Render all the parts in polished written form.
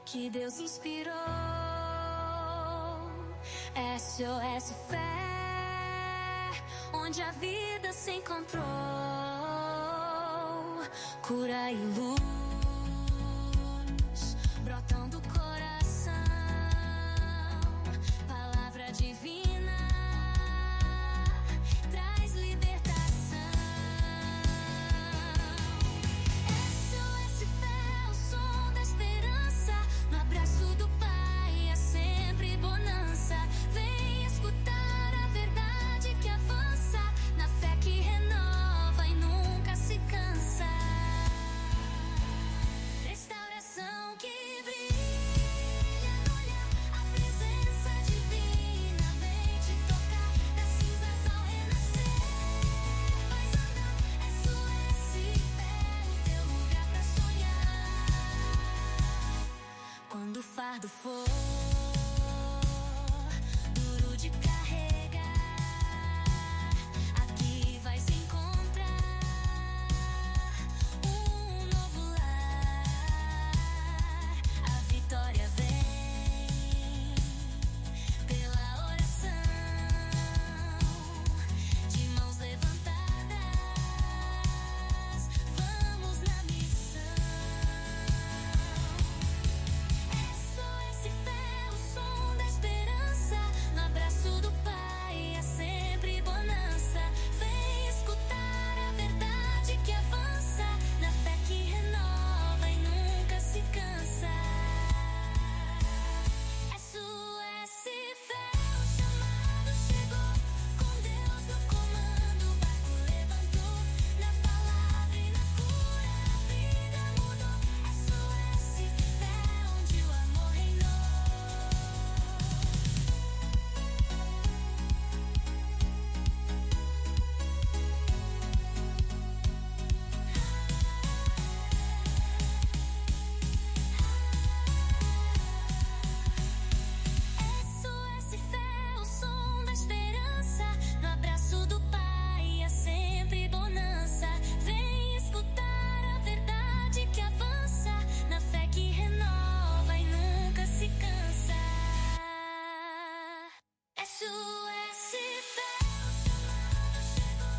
que Deus inspirou. SOS Fé, onde a vida se encontrou, cura e luz brotam do coração, palavra divina traz libertação. SOS Fé, o som da esperança, no abraço do Pai é sempre bonança. Vem escutar a verdade que avança, na fé que renova e nunca se cansa. Restauração que brilha no olhar, a presença divina vem te tocar, das cinzas ao renascer, faz andar. SOS Fé, o teu lugar pra sonhar. Quando o fardo for duro de carregar, aqui vai se encontrar um novo lar. A vitória vem pela oração, de mãos levantadas, vamos na missão. SOS Fé, o som da esperança, no abraço do Pai é sempre bonança. Vem escutar a verdade que avança, na fé que renova e nunca se cansa. SOS Fé, o chamado chegou, com Deus no comando, o barco levantou, na palavra e na cura a vida mudou. SOS Fé, onde o amor reinou. SOS Fé, o som da esperança, no abraço do Pai é sempre bonança. Vem escutar a verdade que avança, na fé que renova e nunca se cansa. SOS Fé, o chamado chegou,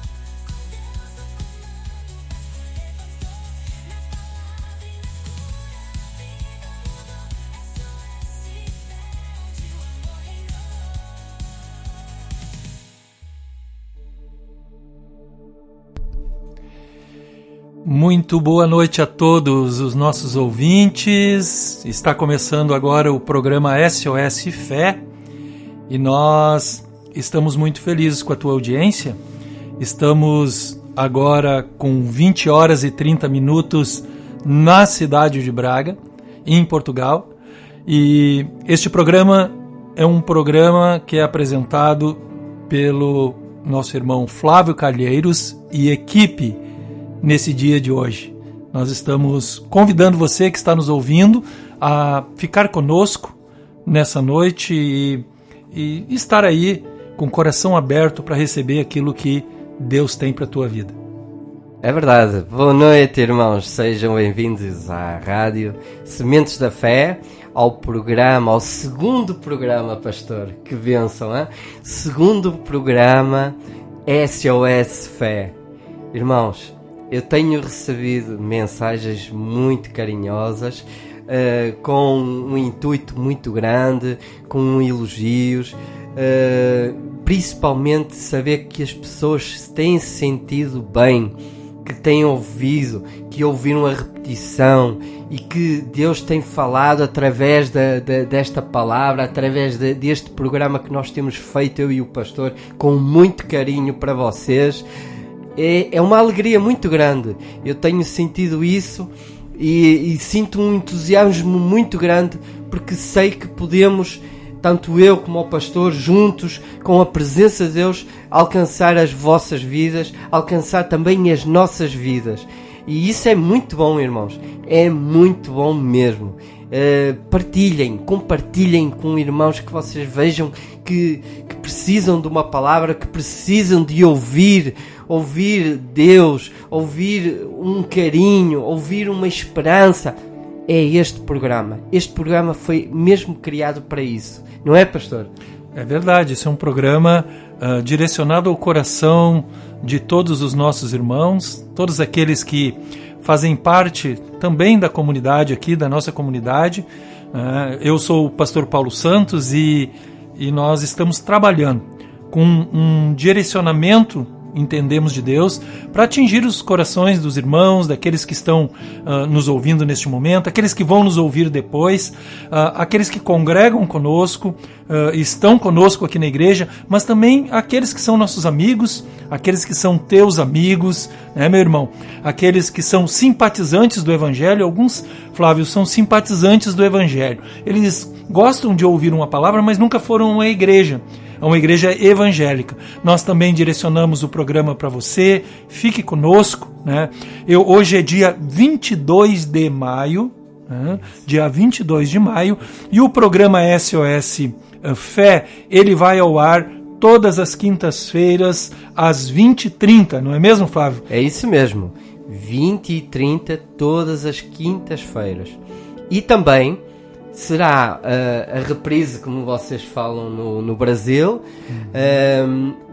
com Deus no comando, o barco levantou, na palavra e na cura a vida mudou. SOS Fé, onde o amor reinou. Muito boa noite a todos os nossos ouvintes. Está começando agora o programa SOS Fé e nós estamos muito felizes com a tua audiência. Estamos agora com 20 horas e 30 minutos na cidade de Braga, em Portugal. E este programa é um programa que é apresentado pelo nosso irmão Flávio Calheiros e equipe nesse dia de hoje. Nós estamos convidando você que está nos ouvindo a ficar conosco nessa noite e estar aí com o coração aberto para receber aquilo que Deus tem para a tua vida. É verdade. Boa noite, irmãos. Sejam bem-vindos à rádio Sementes da Fé, ao programa, ao segundo programa, pastor. Que bênção, hein? Segundo programa SOS Fé. Irmãos, eu tenho recebido mensagens muito carinhosas, com um intuito muito grande, com elogios, principalmente saber que as pessoas se têm sentido bem, que têm ouvido, que ouviram a repetição e que Deus tem falado através desta palavra, através deste programa que nós temos feito, eu e o pastor, com muito carinho para vocês. É uma alegria muito grande. Eu tenho sentido isso e sinto um entusiasmo muito grande, porque sei que podemos, tanto eu como o pastor, juntos, com a presença de Deus, alcançar as vossas vidas, alcançar também as nossas vidas. E isso é muito bom, irmãos. É muito bom mesmo. Compartilhem com irmãos que vocês vejam que precisam de uma palavra, que precisam de ouvir Deus, ouvir um carinho, ouvir uma esperança. é este programa. Este programa foi mesmo criado para isso. Não é, pastor? É verdade, esse é um programa direcionado ao coração de todos os nossos irmãos, todos aqueles que fazem parte também da comunidade aqui, da nossa comunidade. Eu sou o pastor Paulo Santos e nós estamos trabalhando com um direcionamento, entendemos, de Deus, para atingir os corações dos irmãos, daqueles que estão nos ouvindo neste momento, aqueles que vão nos ouvir depois, aqueles que congregam conosco, estão conosco aqui na igreja, mas também aqueles que são nossos amigos, aqueles que são teus amigos, né, meu irmão? Aqueles que são simpatizantes do Evangelho. Alguns, Flávio, são simpatizantes do Evangelho. Eles gostam de ouvir uma palavra, mas nunca foram a uma igreja evangélica. Nós também direcionamos o programa para você. Fique conosco, né? Hoje é dia 22 de maio, né? Dia 22 de maio, e o programa SOS Fé, ele vai ao ar todas as quintas-feiras às 20h30, não é mesmo, Flávio? É isso mesmo, 20h30 todas as quintas-feiras. E também será a reprise, como vocês falam no Brasil,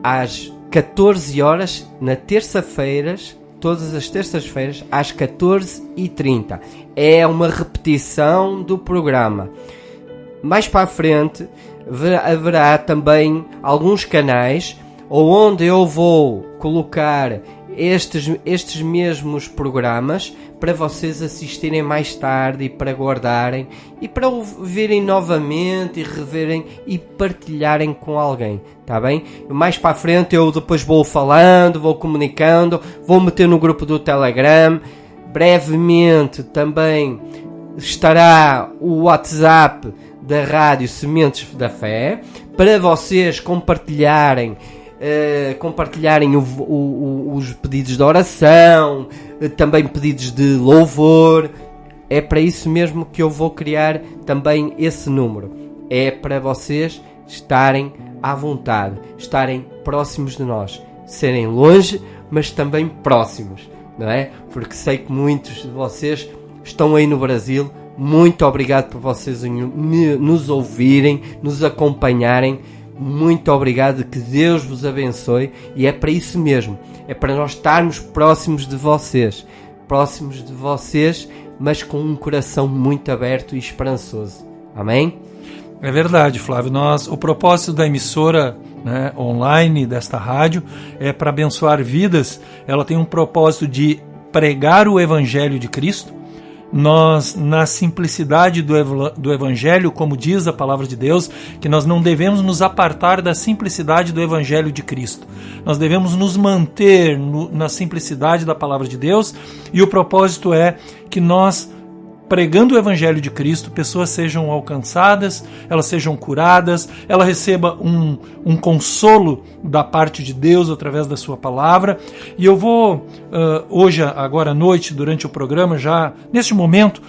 às 14 horas, na terça-feiras, todas as terças-feiras, às 14h30. É uma repetição do programa. Mais para a frente, haverá também alguns canais onde eu vou colocar estes mesmos programas para vocês assistirem mais tarde e para guardarem e para ouvirem novamente e reverem e partilharem com alguém, tá bem? Mais para a frente eu depois vou falando, vou comunicando, vou meter no grupo do Telegram. Brevemente também estará o WhatsApp da Rádio Sementes da Fé para vocês compartilharem os pedidos de oração, também pedidos de louvor. É para isso mesmo que eu vou criar também esse número. É para vocês estarem à vontade, estarem próximos de nós, serem longe, mas também próximos, não é? Porque sei que muitos de vocês estão aí no Brasil. Muito obrigado por vocês nos ouvirem, nos acompanharem. Muito obrigado, que Deus vos abençoe. E é para isso mesmo, é para nós estarmos próximos de vocês, mas com um coração muito aberto e esperançoso. Amém? É verdade, Flávio. O propósito da emissora, né, online desta rádio é para abençoar vidas. Ela tem um propósito de pregar o Evangelho de Cristo. Nós, na simplicidade do Evangelho, como diz a palavra de Deus, que nós não devemos nos apartar da simplicidade do Evangelho de Cristo. Nós devemos nos manter na simplicidade da palavra de Deus, e o propósito é que nós, pregando o Evangelho de Cristo, pessoas sejam alcançadas, elas sejam curadas, ela receba um consolo da parte de Deus através da sua palavra. E eu vou, hoje, agora à noite, durante o programa, já neste momento,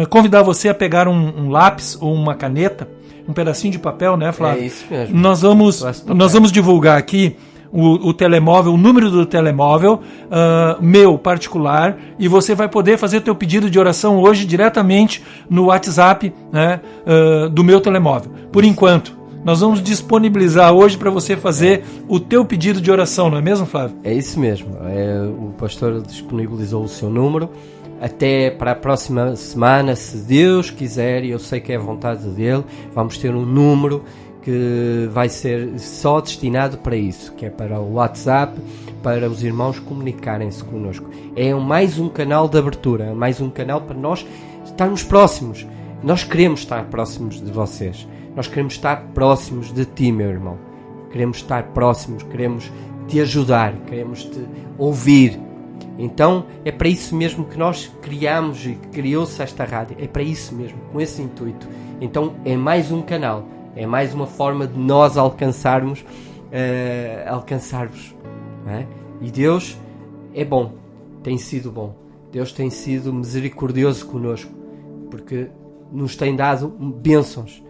convidar você a pegar um lápis ou uma caneta, um pedacinho de papel, né, Flávio? É isso mesmo. Nós vamos divulgar aqui o telemóvel, o número do telemóvel meu particular, e você vai poder fazer o teu pedido de oração hoje diretamente no WhatsApp, né, do meu telemóvel. Por enquanto, nós vamos disponibilizar hoje para você fazer o teu pedido de oração, não é mesmo, Flávio? É isso mesmo. O pastor disponibilizou o seu número. Até para a próxima semana, se Deus quiser, e eu sei que é a vontade dele, vamos ter um número que vai ser só destinado para isso, que é para o WhatsApp, para os irmãos comunicarem-se connosco. É mais um canal de abertura, mais um canal para nós estarmos próximos. Nós queremos estar próximos de vocês. Nós queremos estar próximos de ti, meu irmão. Queremos estar próximos, queremos te ajudar, queremos te ouvir. Então é para isso mesmo que nós criamos e criou-se esta rádio. É para isso mesmo, com esse intuito. Então é mais um canal. É mais uma forma de nós alcançarmos, alcançar-vos. Não é? E Deus é bom, tem sido bom. Deus tem sido misericordioso connosco, porque nos tem dado bênçãos,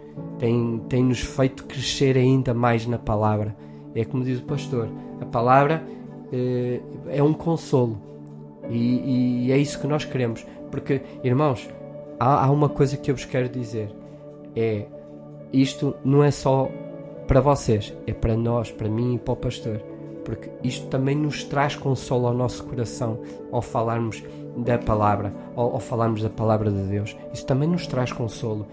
tem-nos feito crescer ainda mais na palavra. É como diz o pastor, a palavra é um consolo, e é isso que nós queremos. Porque, irmãos, há uma coisa que eu vos quero dizer. Isto não é só para vocês, é para nós, para mim e para o pastor. Porque isto também nos traz consolo ao nosso coração ao falarmos da palavra, ao falarmos da palavra de Deus. Isso também nos traz consolo,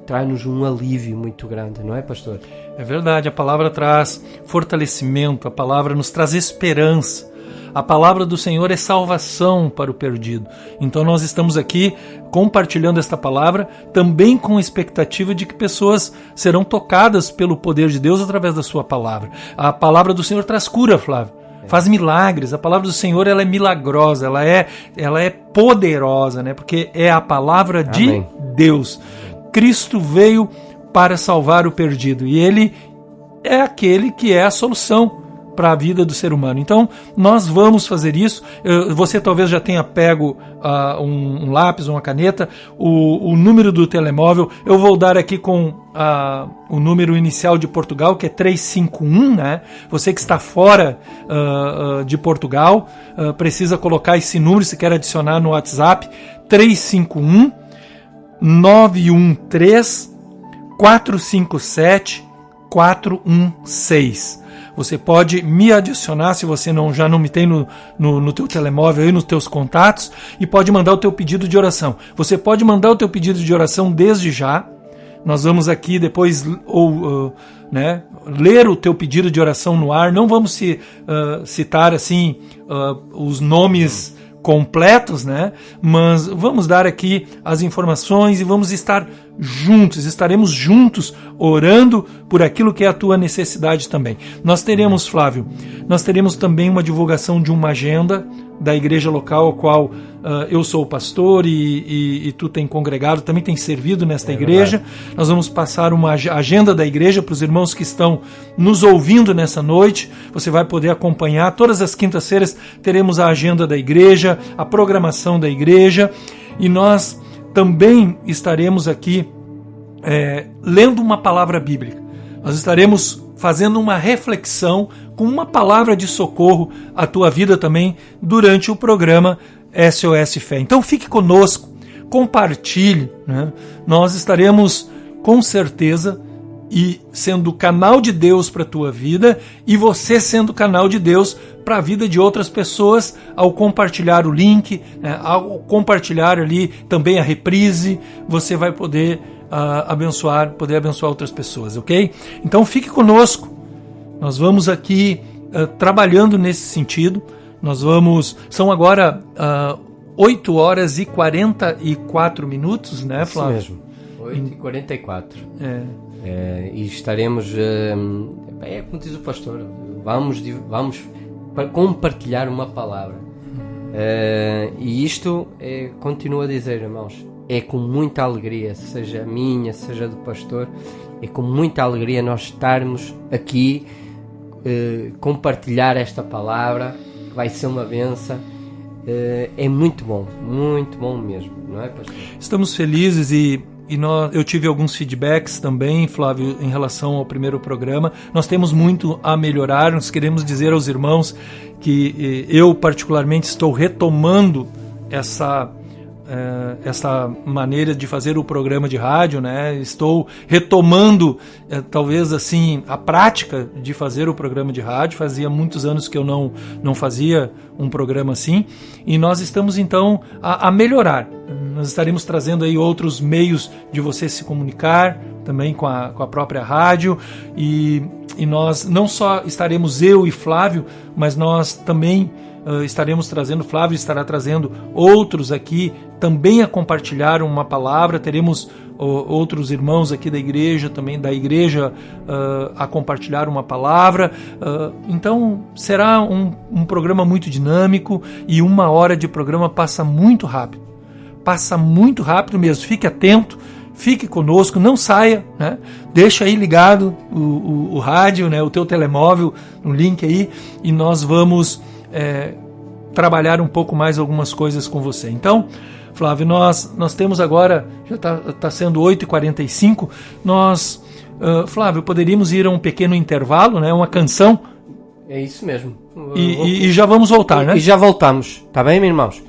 traz-nos um alívio muito grande, não é, pastor? É verdade, a palavra traz fortalecimento, a palavra nos traz esperança. A palavra do Senhor é salvação para o perdido. Então nós estamos aqui compartilhando esta palavra, também com a expectativa de que pessoas serão tocadas pelo poder de Deus através da sua palavra. A palavra do Senhor traz cura, Flávio. Faz milagres. A palavra do Senhor, ela é milagrosa, ela é poderosa, né? Porque é a palavra de Amém. Deus. Cristo veio para salvar o perdido e Ele é aquele que é a solução para a vida do ser humano. Então, nós vamos fazer isso. Você talvez já tenha pego um lápis, uma caneta, o número do telemóvel. Eu vou dar aqui com o número inicial de Portugal, que é 351, né? Você que está fora de Portugal, precisa colocar esse número, se quer adicionar no WhatsApp, 351 913 457 416. Você pode me adicionar, se você já não me tem no teu telemóvel, aí nos teus contatos, e pode mandar o teu pedido de oração. Você pode mandar o teu pedido de oração desde já. Nós vamos aqui depois ler o teu pedido de oração no ar. Não vamos citar assim os nomes completos, né? Mas vamos dar aqui as informações e vamos estar juntos, estaremos juntos orando por aquilo que é a tua necessidade também. Nós teremos, Flávio, também uma divulgação de uma agenda da igreja local, a qual eu sou o pastor e tu tem congregado, também tem servido nesta igreja. Verdade. Nós vamos passar uma agenda da igreja para os irmãos que estão nos ouvindo nessa noite. Você vai poder acompanhar. Todas as quintas-feiras teremos a agenda da igreja, a programação da igreja, e nós também estaremos aqui lendo uma palavra bíblica. Nós estaremos fazendo uma reflexão com uma palavra de socorro à tua vida também durante o programa SOS Fé. Então fique conosco, compartilhe, né? Nós estaremos com certeza sendo canal de Deus para a tua vida e você sendo canal de Deus para a vida de outras pessoas ao compartilhar o link, né? Ao compartilhar ali também a reprise, você vai poder abençoar outras pessoas, ok? Então fique conosco, nós vamos aqui trabalhando nesse sentido. São agora 8 horas e 44 minutos, né, Flávio? Isso mesmo, 8h44. E estaremos, como diz o pastor, vamos compartilhar uma palavra. E isto, continuo a dizer, irmãos, é com muita alegria, seja minha, seja do pastor, é com muita alegria nós estarmos aqui, compartilhar esta palavra, que vai ser uma bênção. É muito bom mesmo, não é, pastor? Estamos felizes e eu tive alguns feedbacks também, Flávio, em relação ao primeiro programa. Nós temos muito a melhorar. Nós queremos dizer aos irmãos que eu particularmente estou retomando essa maneira de fazer o programa de rádio, né? Estou retomando, talvez assim, a prática de fazer o programa de rádio. Fazia muitos anos que eu não fazia um programa assim, e nós estamos então a melhorar. Nós estaremos trazendo aí outros meios de você se comunicar também com a própria rádio, e nós não só estaremos eu e Flávio, mas nós também estaremos trazendo, Flávio estará trazendo outros aqui também a compartilhar uma palavra. Teremos outros irmãos aqui da igreja, também da igreja, a compartilhar uma palavra. Então será um programa muito dinâmico, e 1 hora de programa passa muito rápido mesmo. Fique atento, fique conosco, não saia, né? Deixa aí ligado o rádio, né? O teu telemóvel, no link aí, e nós vamos trabalhar um pouco mais algumas coisas com você. Então, Flávio, nós temos agora, já está sendo 8h45, Flávio, poderíamos ir a um pequeno intervalo, né? Uma canção? É isso mesmo. E já vamos voltar, né? E já voltamos, tá bem, meus irmãos?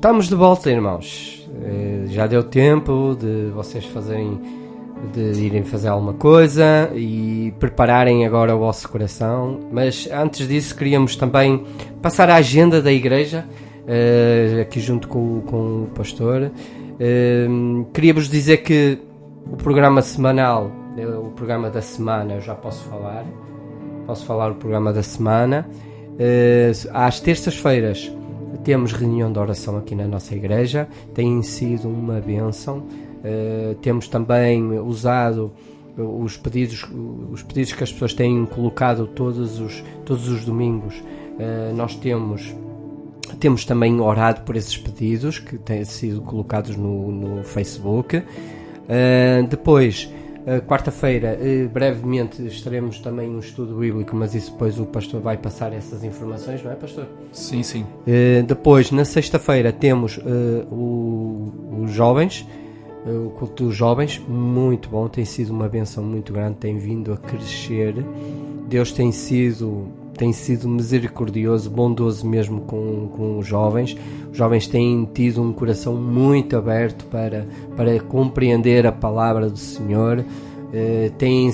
Estamos de volta, irmãos. Já deu tempo de vocês de irem fazer alguma coisa e prepararem agora o vosso coração. Mas antes disso queríamos também passar a agenda da igreja, aqui junto com o pastor. Queria-vos dizer que o programa semanal, o programa da semana, eu já posso falar o programa da semana. Às terças-feiras temos reunião de oração aqui na nossa igreja, tem sido uma bênção. Temos também usado os pedidos que as pessoas têm colocado todos os domingos. Nós temos também orado por esses pedidos que têm sido colocados no Facebook. Depois, quarta-feira, brevemente estaremos também no estudo bíblico, mas isso depois o pastor vai passar essas informações, não é, pastor? Sim, sim. Depois, na sexta-feira, temos os jovens, o culto dos jovens, muito bom, tem sido uma bênção muito grande, tem vindo a crescer. Deus tem sido misericordioso, bondoso mesmo com os jovens. Os jovens têm tido um coração muito aberto para compreender a palavra do Senhor. Têm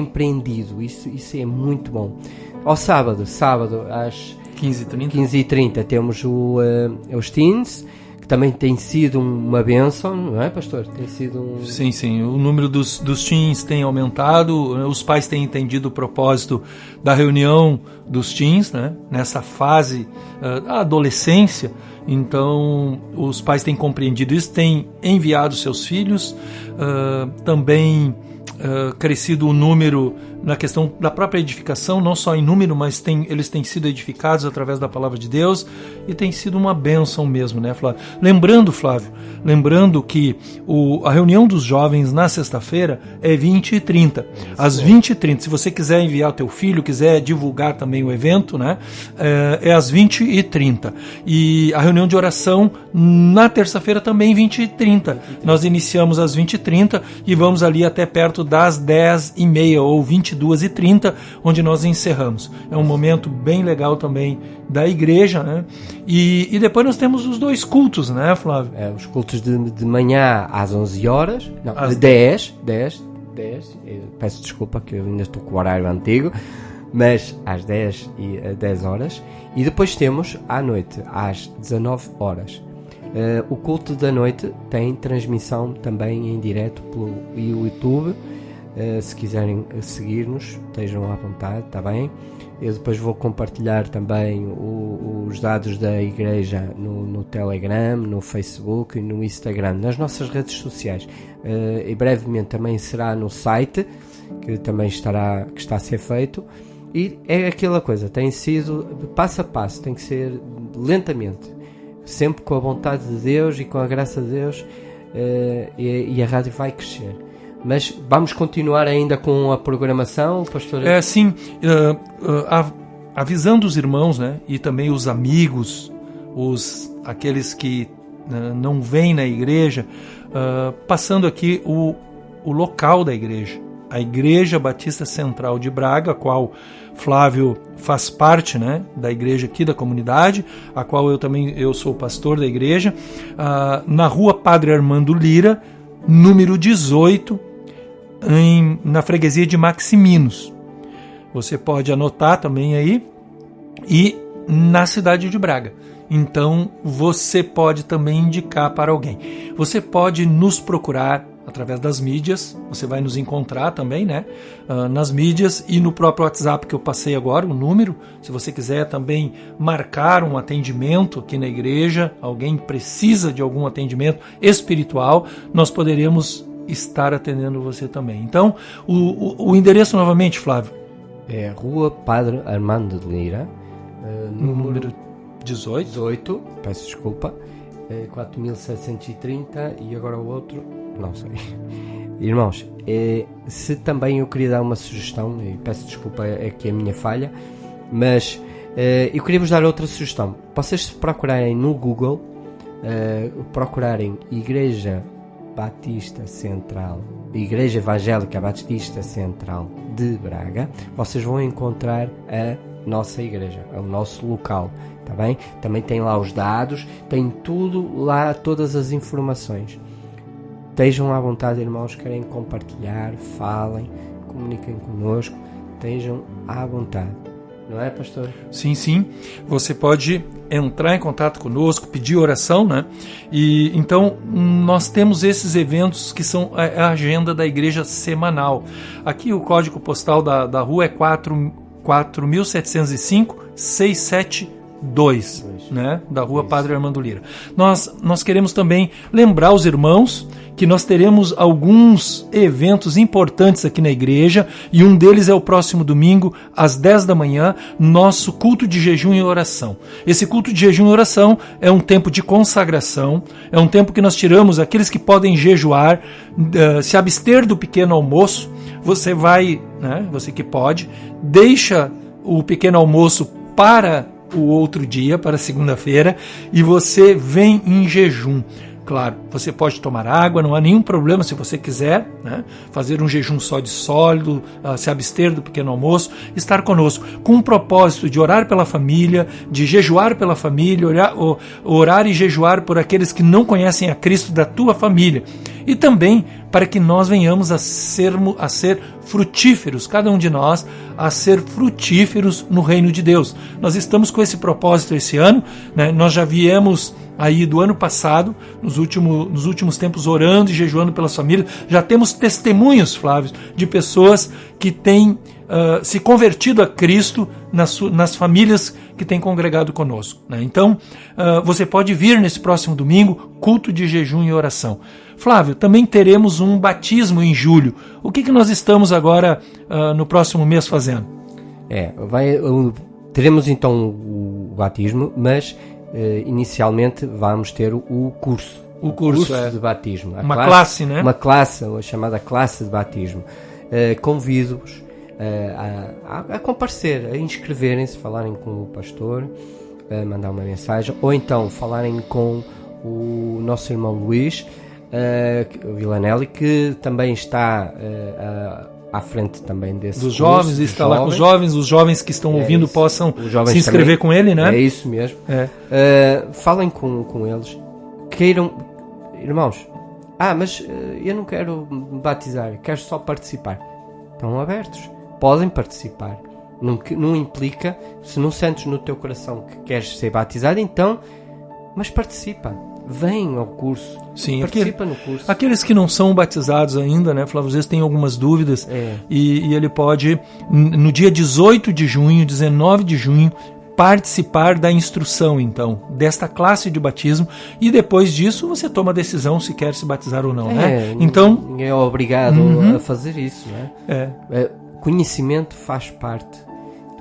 aprendido, isso é muito bom. Ao sábado às 15h30 temos os teens, que também tem sido uma bênção, não é, pastor? Tem sido Sim, o número dos teens tem aumentado, os pais têm entendido o propósito da reunião dos teens, né? Nessa fase da adolescência. Então os pais têm compreendido isso, têm enviado seus filhos, também crescido o número na questão da própria edificação, não só em número, mas eles têm sido edificados através da palavra de Deus, e tem sido uma bênção mesmo, né, Flávio? Lembrando que a reunião dos jovens na sexta-feira é 20h30, às 20h30. Se você quiser enviar o teu filho, quiser divulgar também o evento, né, é às 20h30. E a reunião de oração na terça-feira também 20h30. Nós iniciamos às 20h30 e vamos ali até perto das 10h30 ou 22h30, onde nós encerramos. É um momento bem legal também da igreja, né? E depois nós temos os dois cultos, né, Flávio? Os cultos de manhã às 11 horas, não, às 10, peço desculpa que eu ainda estou com o horário antigo, mas às 10 horas, e depois temos à noite, às 19 horas. O culto da noite tem transmissão também em direto pelo YouTube. Se quiserem seguir-nos, estejam à vontade, está bem? Eu depois vou compartilhar também os dados da igreja no Telegram, no Facebook e no Instagram, nas nossas redes sociais. E brevemente também será no site, que também está a ser feito. E é aquela coisa, tem sido passo a passo, tem que ser lentamente, sempre com a vontade de Deus e com a graça de Deus, e a rádio vai crescer. Mas vamos continuar ainda com a programação, pastor? Sim, avisando os irmãos, né, e também os amigos, aqueles que não vêm na igreja, passando aqui o local da igreja. A Igreja Batista Central de Braga, a qual Flávio faz parte, né, da igreja aqui da comunidade, a qual eu sou pastor da igreja, na rua Padre Armando Lira, número 18, na freguesia de Maximinos. Você pode anotar também aí, e na cidade de Braga. Então você pode também indicar para alguém. Você pode nos procurar através das mídias, você vai nos encontrar também, né, nas mídias e no próprio WhatsApp que eu passei agora, o número. Se você quiser também marcar um atendimento aqui na igreja, alguém precisa de algum atendimento espiritual, nós poderemos estar atendendo você também. Então, o endereço novamente, Flávio? É Rua Padre Armando de Lira, número 18, peço desculpa, 4730, e agora o outro, não sei. Irmãos, se também eu queria dar uma sugestão, e peço desculpa, é que é a minha falha, mas eu queria vos dar outra sugestão. Vocês, se procurarem no Google, procurarem Igreja Batista Central, Igreja Evangélica Batista Central de Braga, vocês vão encontrar a nossa igreja, é o nosso local, está bem? Também tem lá os dados, tem tudo lá, todas as informações. Estejam à vontade, irmãos, querem compartilhar, falem, comuniquem connosco, estejam à vontade. Não é, pastor? Sim, sim. Você pode entrar em contato conosco, pedir oração, né? E então nós temos esses eventos que são a agenda da igreja semanal. Aqui o código postal da rua é 4.705-672, né? Da rua Padre Armando Lira. Nós queremos também lembrar os irmãos que nós teremos alguns eventos importantes aqui na igreja, e um deles é o próximo domingo, às 10 da manhã, nosso culto de jejum e oração. Esse culto de jejum e oração é um tempo de consagração, é um tempo que nós tiramos aqueles que podem jejuar, se abster do pequeno almoço. Você vai, né, você que pode, deixa o pequeno almoço para o outro dia, para segunda-feira, e você vem em jejum. Claro, você pode tomar água, não há nenhum problema se você quiser, né? Fazer um jejum só de sólido, se abster do pequeno almoço, estar conosco, com o propósito de orar pela família, de jejuar pela família, orar e jejuar por aqueles que não conhecem a Cristo da tua família. E também para que nós venhamos a ser frutíferos, cada um de nós, a ser frutíferos no reino de Deus. Nós estamos com esse propósito esse ano, né? Nós já viemos aí do ano passado, nos últimos tempos, orando e jejuando pelas famílias. Já temos testemunhos, Flávio, de pessoas que têm se convertido a Cristo nas famílias que têm congregado conosco, né? Então, você pode vir nesse próximo domingo, culto de jejum e oração. Flávio, também teremos um batismo em julho. O que nós estamos agora no próximo mês fazendo? Teremos então o batismo, mas inicialmente vamos ter o curso. O curso de batismo. Uma classe, né? Uma classe, a chamada classe de batismo. Convido-vos a comparecer, a inscreverem-se, falarem com o pastor, mandar uma mensagem, ou então falarem com o nosso irmão Luís Villanelli, que também está à frente também desse dos jovens, está lá com os jovens que estão ouvindo isso. Possam se inscrever também, com ele, né? É isso mesmo. Falem com eles, queiram, irmãos, mas eu não quero me batizar, quero só participar. Estão abertos, podem participar. Não implica, se não sentes no teu coração que queres ser batizado, então, mas participa. Vem ao curso, sim, participa no curso. Aqueles que não são batizados ainda, né, Flávio, às vezes tem algumas dúvidas, e ele pode, no dia 18 de junho, 19 de junho, participar da instrução, então, desta classe de batismo, e depois disso você toma a decisão se quer se batizar ou não, né? Então, ninguém é obrigado a fazer isso, né? Conhecimento faz parte.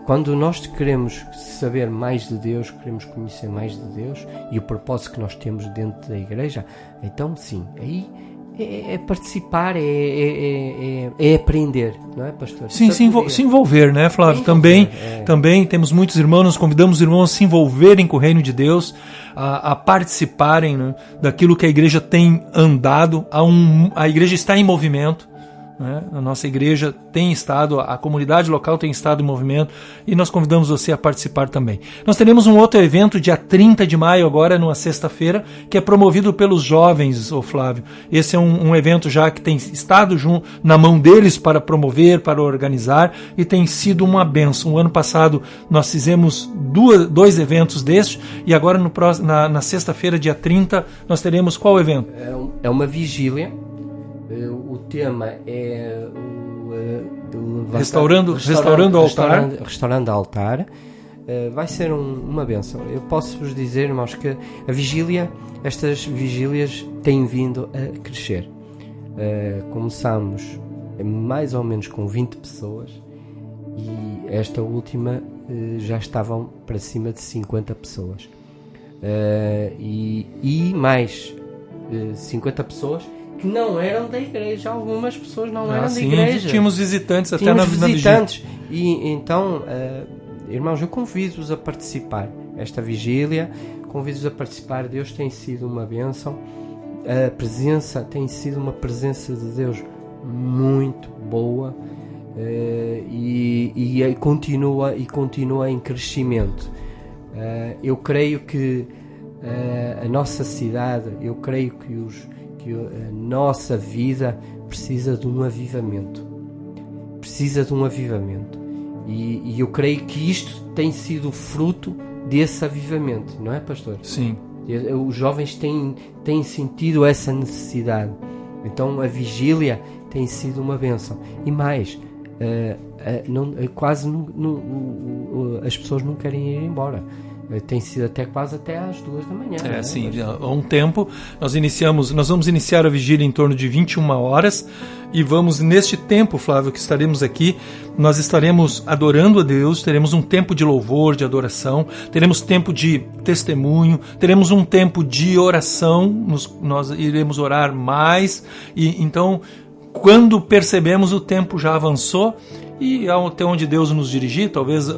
Quando nós queremos saber mais de Deus, queremos conhecer mais de Deus e o propósito que nós temos dentro da igreja, então sim, aí é participar, é aprender, não é, pastor? Sim, se envolver, né, Flávio? Também temos muitos irmãos, nós convidamos os irmãos a se envolverem com o reino de Deus, a participarem, né, daquilo que a igreja tem andado, a igreja está em movimento. A nossa igreja tem estado, a comunidade local tem estado em movimento, e nós convidamos você a participar também. Nós teremos um outro evento dia 30 de maio, agora numa sexta-feira, que é promovido pelos jovens, Flávio. Esse é um evento já que tem estado na mão deles para promover, para organizar, e tem sido uma bênção. O ano passado nós fizemos dois eventos destes, e agora na sexta-feira, dia 30, nós teremos qual evento? É uma vigília. O tema é restaurando o altar. Restaurando o altar. Vai ser uma bênção. Eu posso vos dizer, irmãos, que estas vigílias têm vindo a crescer. Começamos mais ou menos com 20 pessoas e esta última já estavam para cima de 50 pessoas. E mais 50 pessoas que não eram da igreja. Algumas pessoas não eram da igreja. Tínhamos visitantes até na visitantes. E então, irmãos, eu convido-vos a participar. Esta vigília, convido-vos a participar. Deus tem sido uma bênção. A presença tem sido uma presença de Deus muito boa. e continua em crescimento. Eu creio que a nossa cidade, eu creio que a nossa vida precisa de um avivamento. E eu creio que isto tem sido fruto desse avivamento, não é, pastor? Sim. Os jovens têm sentido essa necessidade. Então a vigília tem sido uma bênção. E mais, as pessoas não querem ir embora. Tem sido quase até às 2 da manhã. Sim, há um tempo nós vamos iniciar a vigília em torno de 21 horas e vamos, neste tempo, Flávio, que estaremos aqui, nós estaremos adorando a Deus, teremos um tempo de louvor, de adoração, teremos tempo de testemunho, teremos um tempo de oração, nós iremos orar mais, e então, quando percebemos, o tempo já avançou e até onde Deus nos dirigir, talvez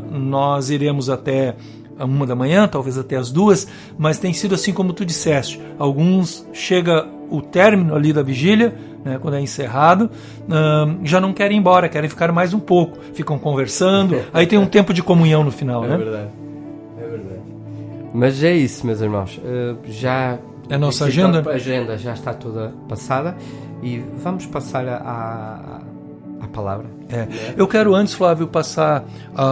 nós iremos até a 1 da manhã, talvez até as 2, mas tem sido assim como tu disseste. Alguns chega o término ali da vigília, né, quando é encerrado, já não querem ir embora, querem ficar mais um pouco, ficam conversando, aí tem um tempo de comunhão no final, né? É verdade. Mas é isso, meus irmãos, já... A nossa agenda? A agenda já está toda passada e vamos passar à palavra. Eu quero antes, Flávio, passar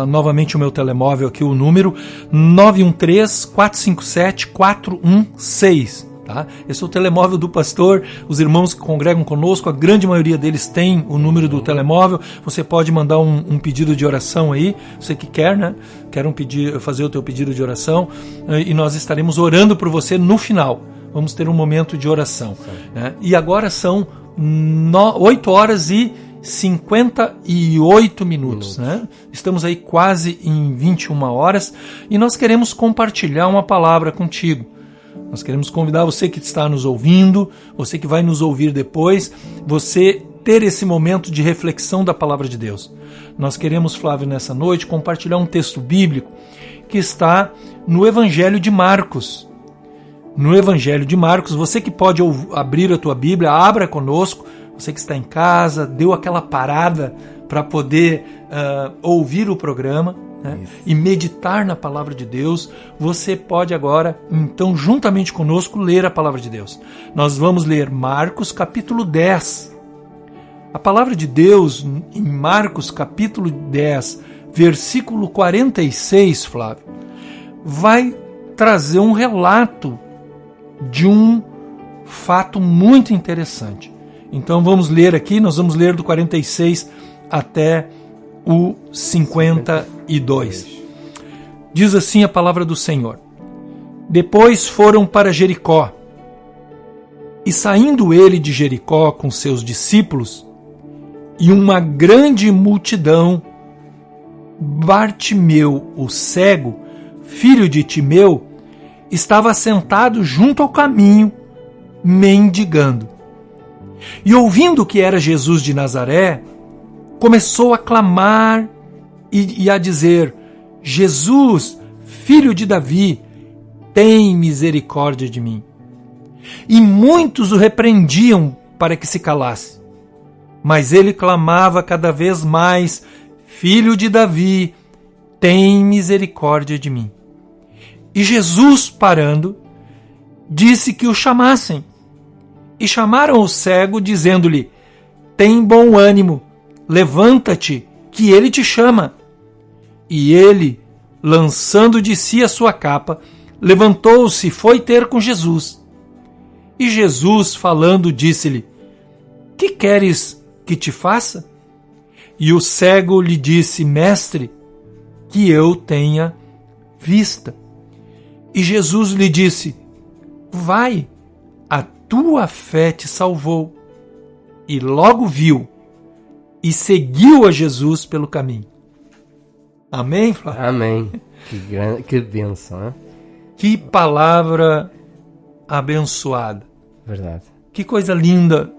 novamente o meu telemóvel aqui, o número 913-457-416. Tá? Esse é o telemóvel do pastor. Os irmãos que congregam conosco, a grande maioria deles tem o número do telemóvel. Você pode mandar um pedido de oração aí, você que quer, né? Quer fazer o teu pedido de oração, e nós estaremos orando por você no final. Vamos ter um momento de oração, né? E agora são 8 horas e 58 minutos, né? Estamos aí quase em 21 horas e nós queremos compartilhar uma palavra contigo. Nós queremos convidar você que está nos ouvindo, você que vai nos ouvir depois, você ter esse momento de reflexão da palavra de Deus. Nós queremos, Flávio, nessa noite compartilhar um texto bíblico que está no Evangelho de Marcos. No Evangelho de Marcos, você que pode abrir a tua Bíblia, abra conosco. Você que está em casa, deu aquela parada para poder ouvir o programa, né, e meditar na palavra de Deus, você pode agora, então, juntamente conosco, ler a palavra de Deus. Nós vamos ler Marcos capítulo 10. A palavra de Deus em Marcos capítulo 10, versículo 46, Flávio, vai trazer um relato de um fato muito interessante. Então vamos ler aqui, nós vamos ler do 46 até o 52. Diz assim a palavra do Senhor: Depois foram para Jericó, e saindo ele de Jericó com seus discípulos, e uma grande multidão, Bartimeu, o cego, filho de Timeu, estava sentado junto ao caminho, mendigando. E ouvindo que era Jesus de Nazaré, começou a clamar e a dizer: Jesus, filho de Davi, tem misericórdia de mim. E muitos o repreendiam para que se calasse. Mas ele clamava cada vez mais: Filho de Davi, tem misericórdia de mim. E Jesus, parando, disse que o chamassem. E chamaram o cego, dizendo-lhe: Tem bom ânimo, levanta-te, que ele te chama. E ele, lançando de si a sua capa, levantou-se e foi ter com Jesus. E Jesus, falando, disse-lhe: Que queres que te faça? E o cego lhe disse: Mestre, que eu tenha vista. E Jesus lhe disse: Vai, a tua fé te salvou. E logo viu e seguiu a Jesus pelo caminho. Amém, Flávio? Amém. Que bênção, né? Que palavra abençoada. Verdade. Que coisa linda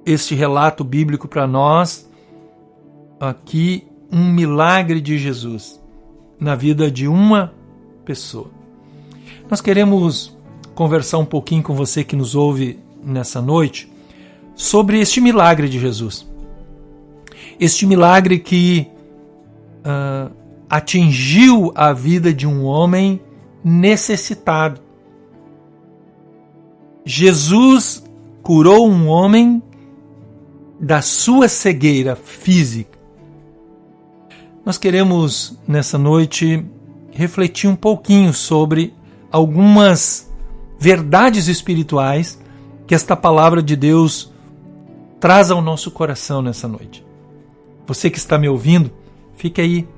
este relato bíblico para nós. Aqui, um milagre de Jesus na vida de uma pessoa. Nós queremos conversar um pouquinho com você que nos ouve nessa noite sobre este milagre de Jesus. Este milagre que atingiu a vida de um homem necessitado. Jesus curou um homem da sua cegueira física. Nós queremos, nessa noite, refletir um pouquinho sobre algumas verdades espirituais que esta palavra de Deus traz ao nosso coração nessa noite. Você que está me ouvindo, fique aí,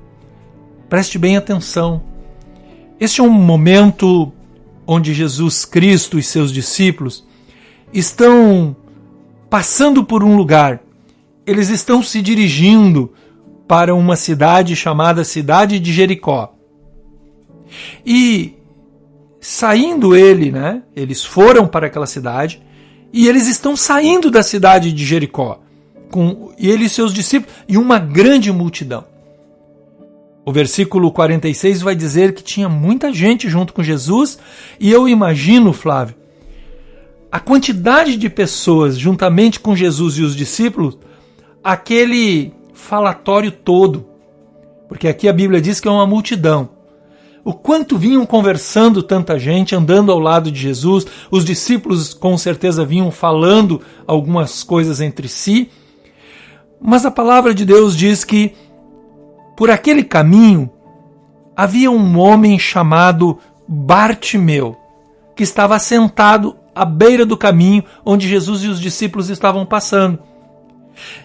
preste bem atenção. Este é um momento onde Jesus Cristo e seus discípulos estão passando por um lugar. Eles estão se dirigindo para uma cidade chamada Cidade de Jericó. E saindo eles foram para aquela cidade e eles estão saindo da cidade de Jericó, com ele e seus discípulos e uma grande multidão. O versículo 46 vai dizer que tinha muita gente junto com Jesus, e eu imagino, Flávio, a quantidade de pessoas juntamente com Jesus e os discípulos, aquele falatório todo, porque aqui a Bíblia diz que é uma multidão. O quanto vinham conversando tanta gente, andando ao lado de Jesus, os discípulos com certeza vinham falando algumas coisas entre si, mas a palavra de Deus diz que por aquele caminho havia um homem chamado Bartimeu, que estava sentado à beira do caminho onde Jesus e os discípulos estavam passando.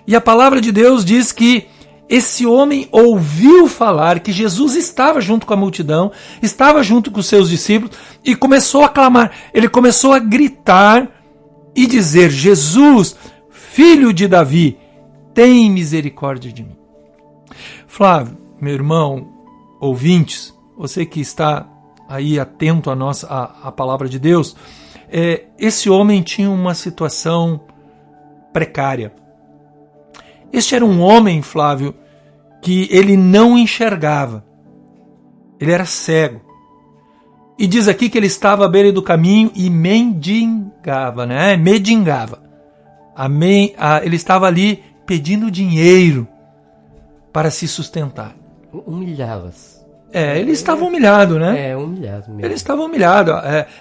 E a palavra de Deus diz que esse homem ouviu falar que Jesus estava junto com a multidão, estava junto com os seus discípulos e começou a clamar. Ele começou a gritar e dizer: Jesus, filho de Davi, tem misericórdia de mim. Flávio, meu irmão, ouvintes, você que está aí atento à palavra de Deus, esse homem tinha uma situação precária. Este era um homem, Flávio, que ele não enxergava. Ele era cego. E diz aqui que ele estava à beira do caminho e mendigava, né? Mendigava. Ele estava ali pedindo dinheiro para se sustentar. Humilhava-se. Ele estava humilhado, né? Humilhado mesmo. Ele estava humilhado.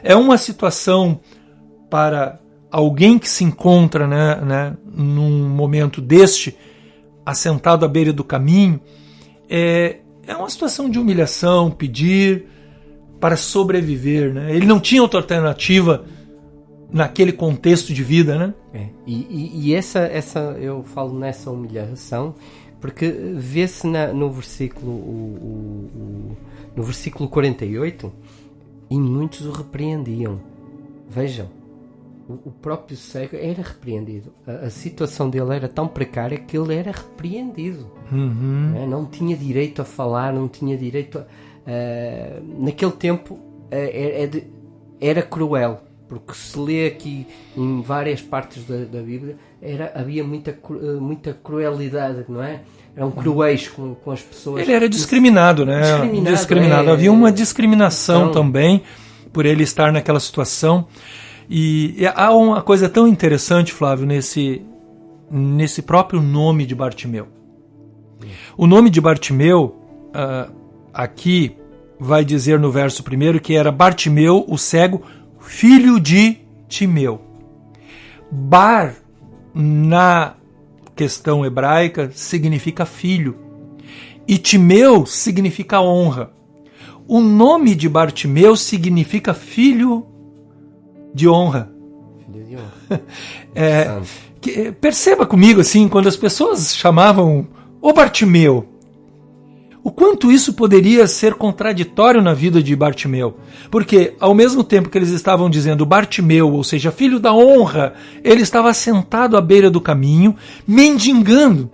É uma situação para alguém que se encontra, né, num momento deste, assentado à beira do caminho, é uma situação de humilhação, pedir para sobreviver, né? Ele não tinha outra alternativa naquele contexto de vida, né? E essa eu falo nessa humilhação porque vê-se no versículo 48, e muitos o repreendiam. Vejam, o próprio cego era repreendido. A situação dele era tão precária que ele era repreendido. Uhum. Não tinha direito a falar, não tinha direito a... naquele tempo era cruel, porque se lê aqui em várias partes da Bíblia, havia muita crueldade, não é? Eram cruéis com as pessoas. Ele era discriminado, né? Discriminado. Havia uma discriminação também por ele estar naquela situação. E há uma coisa tão interessante, Flávio, nesse próprio nome de Bartimeu. O nome de Bartimeu, aqui vai dizer no verso 1 que era Bartimeu, o cego, filho de Timeu. Bar, na questão hebraica, significa filho. E Timeu significa honra. O nome de Bartimeu significa filho de honra. Filho de honra. Perceba comigo, assim, quando as pessoas chamavam o Bartimeu, o quanto isso poderia ser contraditório na vida de Bartimeu. Porque, ao mesmo tempo que eles estavam dizendo Bartimeu, ou seja, filho da honra, ele estava sentado à beira do caminho, mendigando.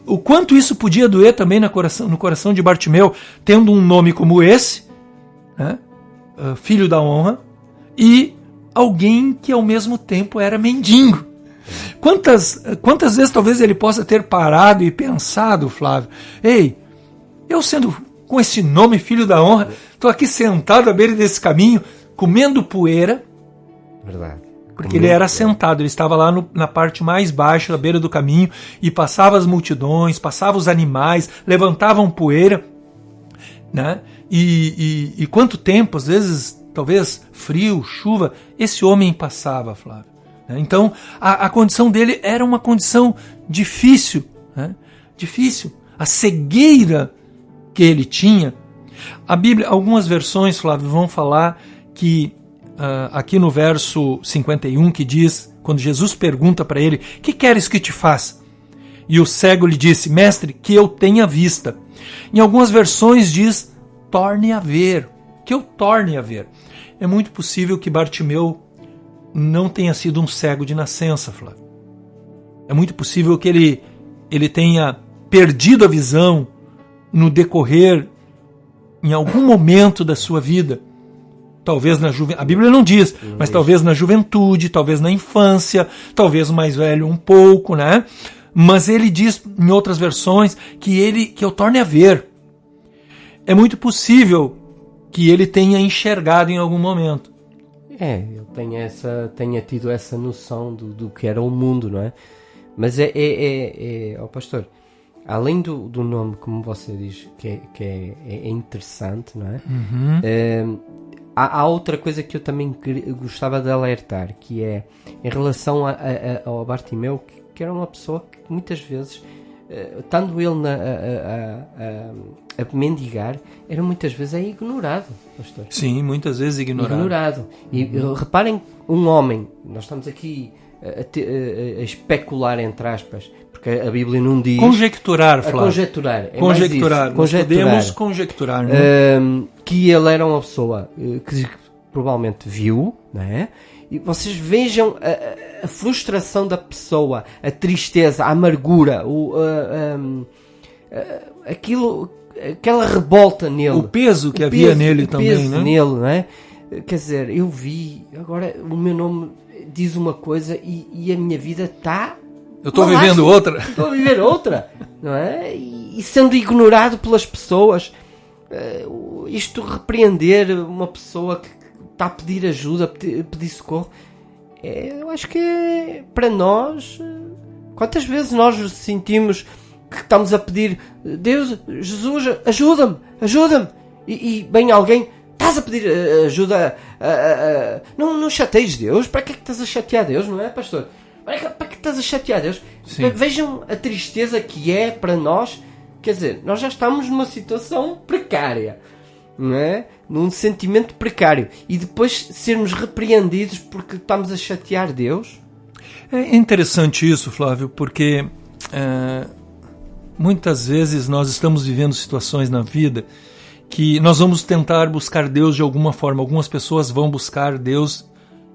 O quanto isso podia doer também no coração de Bartimeu, tendo um nome como esse, né? Filho da honra, e alguém que ao mesmo tempo era mendigo. Quantas vezes talvez ele possa ter parado e pensado, Flávio, ei, eu sendo com esse nome, filho da honra, estou aqui sentado à beira desse caminho, comendo poeira. Verdade. Porque ele era sentado, ele estava lá na parte mais baixa, à beira do caminho, e passava as multidões, passava os animais, levantavam poeira, né? E quanto tempo, às vezes, talvez frio, chuva, esse homem passava, Flávio. Né? Então, a condição dele era uma condição difícil, né? Difícil. A cegueira que ele tinha. A Bíblia, algumas versões, Flávio, vão falar que aqui no verso 51, que diz, quando Jesus pergunta para ele, que queres que te faça? E o cego lhe disse, mestre, que eu tenha vista. Em algumas versões diz, torne a ver, que eu torne a ver. É muito possível que Bartimeu não tenha sido um cego de nascença, Flávio. É muito possível que ele tenha perdido a visão no decorrer, em algum momento da sua vida. Talvez na juventude, a Bíblia não diz, mas talvez na juventude, talvez na infância, talvez mais velho um pouco, né? Mas ele diz em outras versões que eu torne a ver. É muito possível que ele tenha enxergado em algum momento. Ele tenha tido essa noção do que era o mundo, não é? Mas pastor, além do nome, como você diz, que é interessante, não é? Uhum. Há outra coisa que eu também gostava de alertar, que é em relação ao Bartimeu, que era uma pessoa que muitas vezes, estando ele a mendigar, era muitas vezes ignorado, pastor. Sim, muitas vezes ignorado. E reparem, um homem, nós estamos aqui a especular, entre aspas, porque a Bíblia não diz... Conjecturar, Flávio. Conjecturar. Nós podemos conjecturar, não é? Que ele era uma pessoa que provavelmente viu, não é? E vocês vejam a frustração da pessoa, a tristeza, a amargura, aquela revolta nele. O peso que havia nele também, né? Nele, não é? Quer dizer, eu vi, agora o meu nome diz uma coisa e a minha vida está... Eu estou vivendo outra. Estou a viver outra, não é? E sendo ignorado pelas pessoas. Isto repreender uma pessoa que está a pedir ajuda, a pedir socorro, eu acho que para nós, quantas vezes nós sentimos que estamos a pedir, Deus, Jesus, ajuda-me, e vem alguém, estás a pedir ajuda, não chateies Deus, para que é que estás a chatear Deus, não é, pastor? Para que estás a chatear Deus? Sim. Vejam a tristeza que é para nós. Quer dizer, nós já estamos numa situação precária, não é? Num sentimento precário. E depois sermos repreendidos porque estamos a chatear Deus. É interessante isso, Flávio, porque muitas vezes nós estamos vivendo situações na vida que nós vamos tentar buscar Deus de alguma forma. Algumas pessoas vão buscar Deus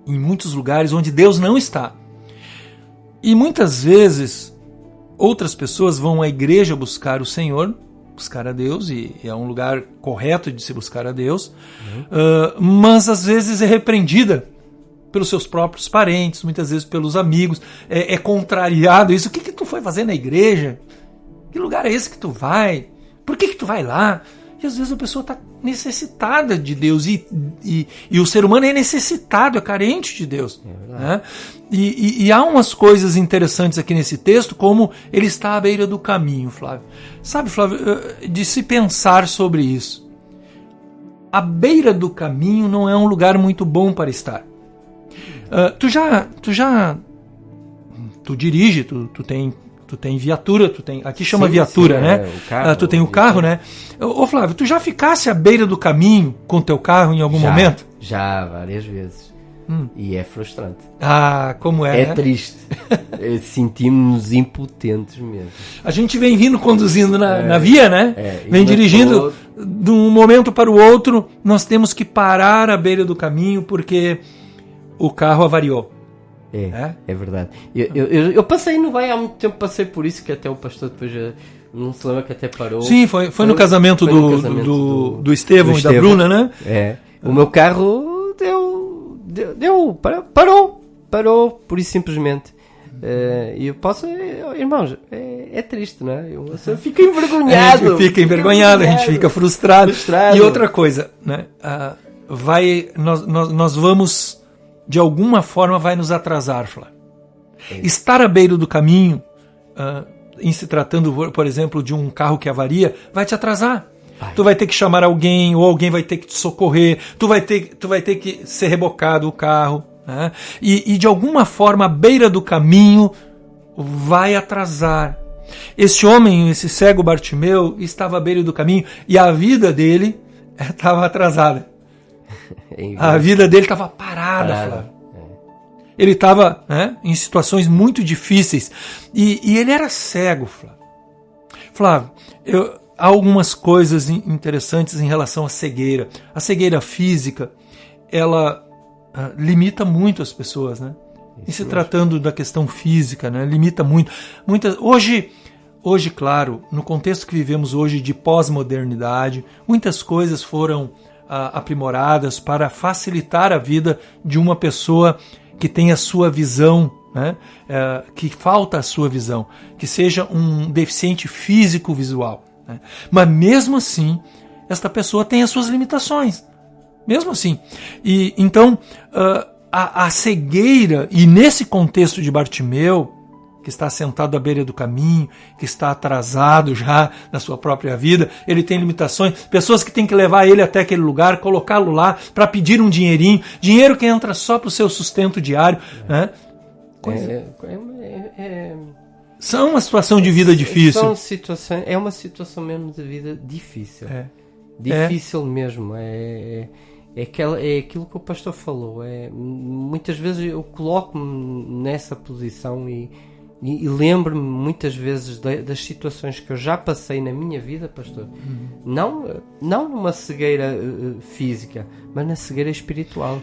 em muitos lugares onde Deus não está. E muitas vezes outras pessoas vão à igreja buscar o Senhor, buscar a Deus, e é um lugar correto de se buscar a Deus, mas às vezes é repreendida pelos seus próprios parentes, muitas vezes pelos amigos, é contrariado isso. O que tu foi fazer na igreja? Que lugar é esse que tu vai? Por que tu vai lá? E às vezes a pessoa está necessitada de Deus, e o ser humano é necessitado, é carente de Deus. Né? E há umas coisas interessantes aqui nesse texto, como ele está à beira do caminho, Flávio. Sabe, Flávio, de se pensar sobre isso. A beira do caminho não é um lugar muito bom para estar. Tu dirige, tu tem viatura, aqui chama viatura, né? O carro, tu tem o carro, né? Ô Flávio, tu já ficasse à beira do caminho com teu carro em algum momento? Já, várias vezes. E é frustrante. Como é, É né? triste. Sentimos-nos impotentes mesmo. A gente vem vindo conduzindo na via, né? Vem e dirigindo de um momento para o outro, nós temos que parar à beira do caminho porque o carro avariou. É verdade. Eu passei, não vai há muito tempo, passei por isso, que até o pastor depois não se lembra que até parou. Sim, foi no casamento do Estevão e da Bruna, né? O meu carro parou, por isso simplesmente. E eu posso, irmãos, é triste, não é? Eu fico envergonhado. A gente fica envergonhado, a gente fica frustrado. E outra coisa, né? Nós vamos de alguma forma vai nos atrasar, Flávio. Estar à beira do caminho, em se tratando, por exemplo, de um carro que avaria, vai te atrasar. Tu vai ter que chamar alguém, ou alguém vai ter que te socorrer, tu vai ter que ser rebocado o carro, né? E de alguma forma a beira do caminho vai atrasar. Esse homem, esse cego Bartimeu, estava à beira do caminho e a vida dele estava atrasada. A vida dele estava parada, Flávio. Ele estava, né, em situações muito difíceis e ele era cego, Flávio. Flávio, há algumas coisas interessantes em relação à cegueira. A cegueira física, ela limita muito as pessoas, né? Em se tratando da questão física, né? Limita muito. Hoje, claro, no contexto que vivemos hoje de pós-modernidade, muitas coisas foram aprimoradas para facilitar a vida de uma pessoa que tem a sua visão, né? Que falta a sua visão, que seja um deficiente físico-visual. Né? Mas mesmo assim, esta pessoa tem as suas limitações. Mesmo assim. E então, a cegueira, e nesse contexto de Bartimeu, que está sentado à beira do caminho, que está atrasado já na sua própria vida, ele tem limitações, pessoas que têm que levar ele até aquele lugar, colocá-lo lá para pedir um dinheirinho, dinheiro que entra só para o seu sustento diário. Né? São uma situação de vida difícil. É uma situação mesmo de vida difícil. Difícil mesmo. É aquilo que o pastor falou. Muitas vezes eu coloco-me nessa posição e lembro-me muitas vezes das situações que eu já passei na minha vida, pastor. Não numa cegueira física, mas na cegueira espiritual.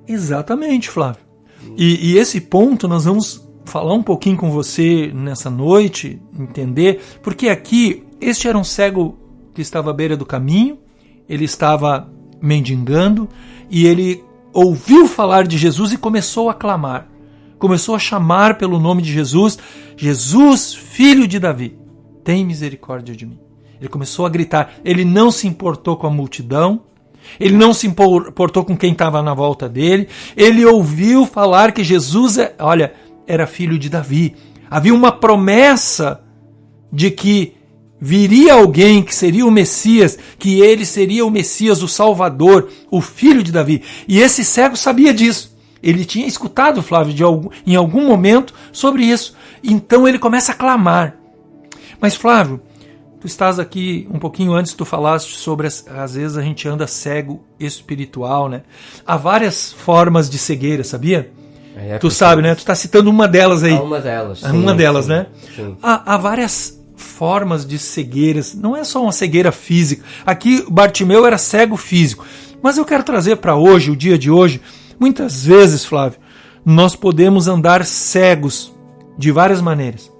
Exatamente, Flávio. E esse ponto nós vamos falar um pouquinho com você nessa noite, entender, porque aqui este era um cego que estava à beira do caminho, ele estava mendigando e ele ouviu falar de Jesus e começou a clamar. Começou a chamar pelo nome de Jesus: Jesus, filho de Davi, tem misericórdia de mim. Ele começou a gritar. Ele não se importou com a multidão, ele não se importou com quem estava na volta dele. Ele ouviu falar que Jesus era filho de Davi. Havia uma promessa de que viria alguém que seria o Messias, que ele seria o Messias, o Salvador, o filho de Davi. E esse cego sabia disso. Ele tinha escutado, Flávio, em algum momento sobre isso. Então ele começa a clamar. Mas, Flávio, tu estás aqui um pouquinho antes, tu falaste sobre, às vezes a gente anda cego espiritual, né? Há várias formas de cegueira, sabia? Tu sabe, né? Tu está citando uma delas aí. Uma delas. Sim, uma delas, sim, né? Sim. Há várias formas de cegueiras. Não é só uma cegueira física. Aqui, Bartimeu era cego físico. Mas eu quero trazer para hoje, o dia de hoje. Muitas vezes, Flávio, nós podemos andar cegos de várias maneiras.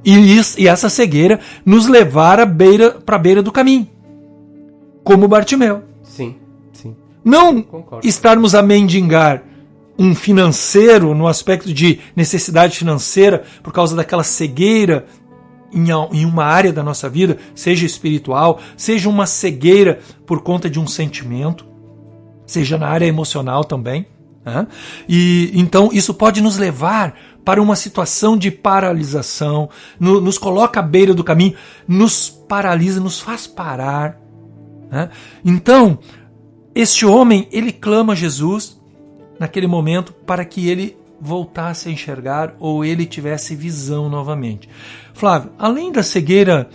E essa cegueira nos levar para a beira do caminho. Como Bartimeu. Sim. Não Concordo. Estarmos a mendigar um financeiro no aspecto de necessidade financeira por causa daquela cegueira em uma área da nossa vida, seja espiritual, seja uma cegueira por conta de um sentimento, seja na área emocional também. Né? E então isso pode nos levar para uma situação de paralisação, nos coloca à beira do caminho, nos paralisa, nos faz parar. Né? Então, este homem, ele clama a Jesus naquele momento para que ele voltasse a enxergar ou ele tivesse visão novamente. Flávio, além da cegueira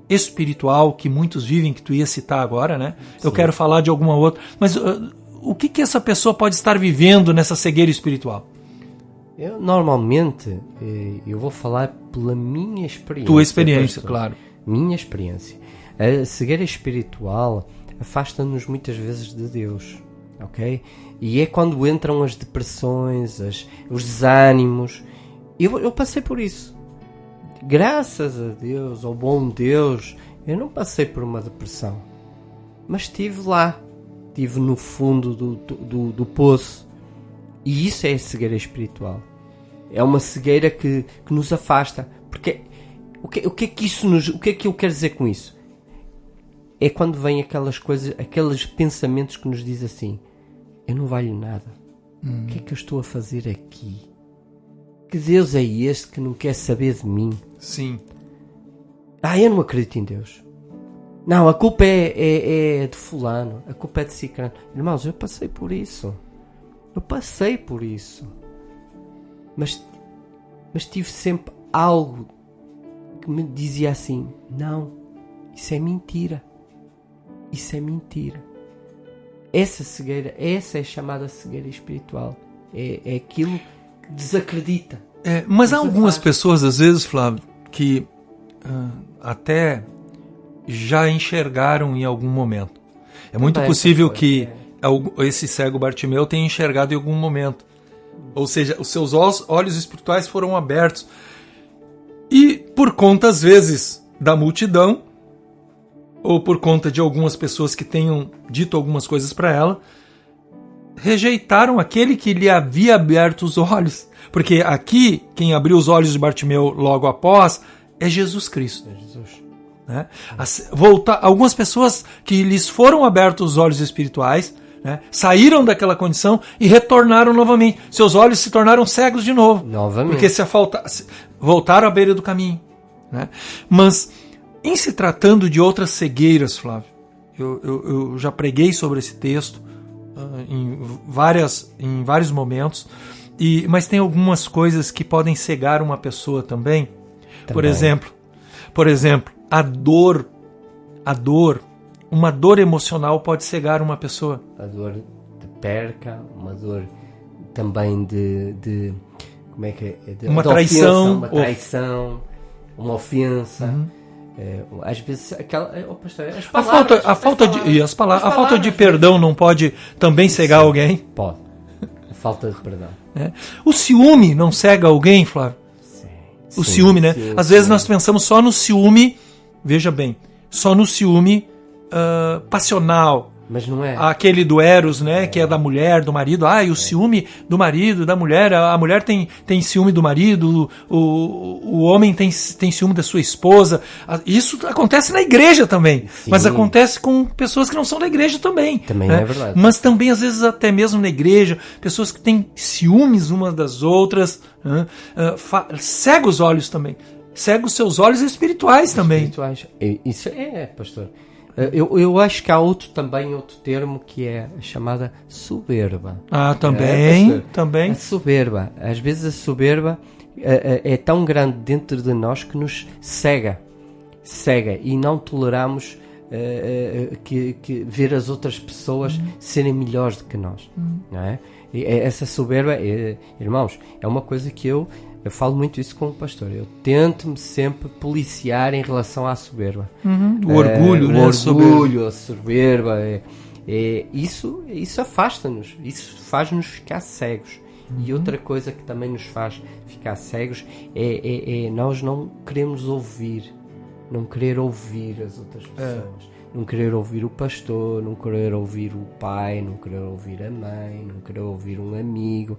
espiritual que muitos vivem, que tu ia citar agora, né? Eu quero falar de alguma outra, mas o que essa pessoa pode estar vivendo nessa cegueira espiritual? Normalmente, eu vou falar pela minha experiência. Tua experiência, claro. Minha experiência. A cegueira espiritual afasta-nos muitas vezes de Deus, ok? E é quando entram as depressões, os desânimos. Eu passei por isso. Graças a Deus, ao bom Deus, eu não passei por uma depressão. Mas estive lá. Estive no fundo do poço. E isso é a cegueira espiritual. É uma cegueira que nos afasta. Porque o que é que eu quero dizer com isso? É quando vêm aquelas coisas, aqueles pensamentos que nos dizem assim: eu não valho nada. O que é que eu estou a fazer aqui? Que Deus é este que não quer saber de mim? Sim. Eu não acredito em Deus. Não, a culpa é de fulano. A culpa é de ciclano. Irmãos, eu passei por isso. Mas tive sempre algo que me dizia assim: não, isso é mentira. Essa cegueira, essa é chamada cegueira espiritual. É aquilo que desacredita. Mas há algumas pessoas, às vezes, Flávio, que até já enxergaram em algum momento. É muito possível que esse cego Bartimeu tenha enxergado em algum momento. Ou seja, os seus olhos espirituais foram abertos. E por conta, às vezes, da multidão, ou por conta de algumas pessoas que tenham dito algumas coisas para ela, rejeitaram aquele que lhe havia aberto os olhos. Porque aqui, quem abriu os olhos de Bartimeu logo após é Jesus Cristo. É Jesus. Né? Algumas pessoas que lhes foram abertos os olhos espirituais, né, saíram daquela condição e retornaram novamente. Seus olhos se tornaram cegos de novo. Novamente. Porque voltaram à beira do caminho. Né? Mas, em se tratando de outras cegueiras, Flávio, eu já preguei sobre esse texto em vários momentos, mas tem algumas coisas que podem cegar uma pessoa também. Por exemplo, a dor, uma dor emocional pode cegar uma pessoa. A dor de perca, uma dor também de como é que é? Uma traição. Uma traição, uma ofensa. Às vezes a falta de perdão não pode também cegar alguém? Pode. A falta de perdão. O ciúme não cega alguém, Flávio? O ciúme, né? Às vezes nós pensamos só no ciúme, veja bem, só no ciúme passional. Mas não é. Aquele do Eros, né? Que é da mulher, do marido. E o ciúme do marido, da mulher. A mulher tem ciúme do marido, o homem tem ciúme da sua esposa. Isso acontece na igreja também. Sim. Mas acontece com pessoas que não são da igreja também. Também né? É verdade. Mas também, às vezes, até mesmo na igreja, pessoas que têm ciúmes umas das outras. Cega os olhos também. Cega os seus olhos espirituais também. Isso pastor. Eu acho que há outro termo que é a chamada soberba. Também. A soberba. Às vezes a soberba é tão grande dentro de nós que nos cega e não toleramos que ver as outras pessoas serem melhores do que nós. Não é? E essa soberba, irmãos, é uma coisa que eu falo muito isso com o pastor. Eu tento-me sempre policiar em relação à soberba. O orgulho, né? O orgulho, a soberba. Isso afasta-nos. Isso faz-nos ficar cegos. E outra coisa que também nos faz ficar cegos é nós não queremos ouvir. Não querer ouvir as outras pessoas. Não querer ouvir o pastor, não querer ouvir o pai, não querer ouvir a mãe, não querer ouvir um amigo.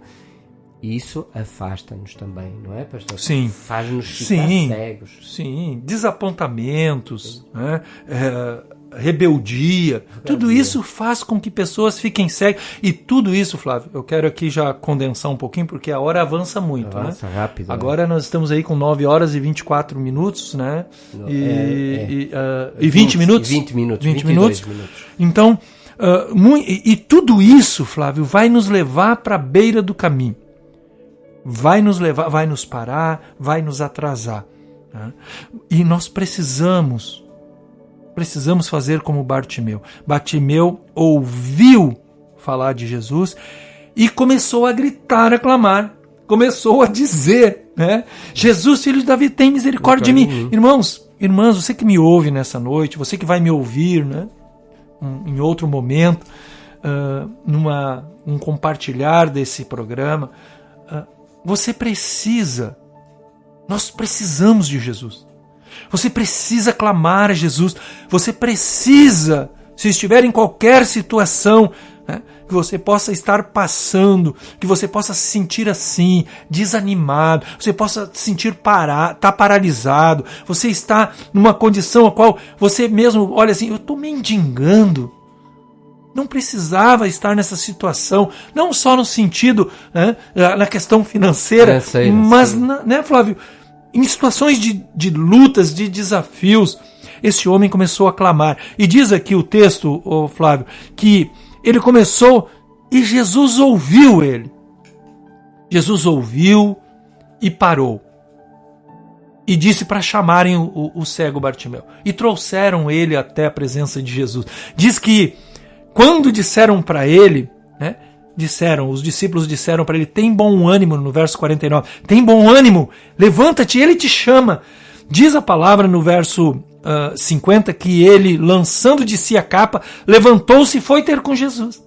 Isso afasta-nos também, não é, pastor? Sim. Faz-nos ficar cegos. Sim, desapontamentos, né? Rebeldia. Tudo isso faz com que pessoas fiquem cegas. E tudo isso, Flávio, eu quero aqui já condensar um pouquinho, porque a hora avança muito. Avança rápido. Agora nós estamos aí com 9 horas e 24 minutos, né? E 20 minutos? 20 minutos. 20 minutos. Então, e tudo isso, Flávio, vai nos levar para a beira do caminho. Vai nos levar, vai nos parar, vai nos atrasar. Né? E nós precisamos fazer como Bartimeu. Bartimeu ouviu falar de Jesus e começou a gritar, a clamar, começou a dizer, né? Jesus, filho de Davi, tem misericórdia de mim. Irmãos, você que me ouve nessa noite, você que vai me ouvir, né? Em outro momento, um compartilhar desse programa, nós precisamos de Jesus. Você precisa clamar a Jesus. Você precisa, se estiver em qualquer situação, né, que você possa estar passando, que você possa se sentir assim, desanimado, você possa se sentir tá paralisado, você está numa condição a qual você mesmo olha assim, eu estou mendigando. Não precisava estar nessa situação, não só no sentido, na questão financeira, mas, né, Flávio, em situações de lutas, de desafios, esse homem começou a clamar. E diz aqui o texto, Flávio, que ele começou e Jesus ouviu ele. Jesus ouviu e parou. E disse para chamarem o cego Bartimeu. E trouxeram ele até a presença de Jesus. Diz que quando disseram para ele, né, os discípulos disseram para ele, tem bom ânimo, no verso 49, tem bom ânimo, levanta-te, ele te chama. Diz a palavra no verso 50 que ele, lançando de si a capa, levantou-se e foi ter com Jesus.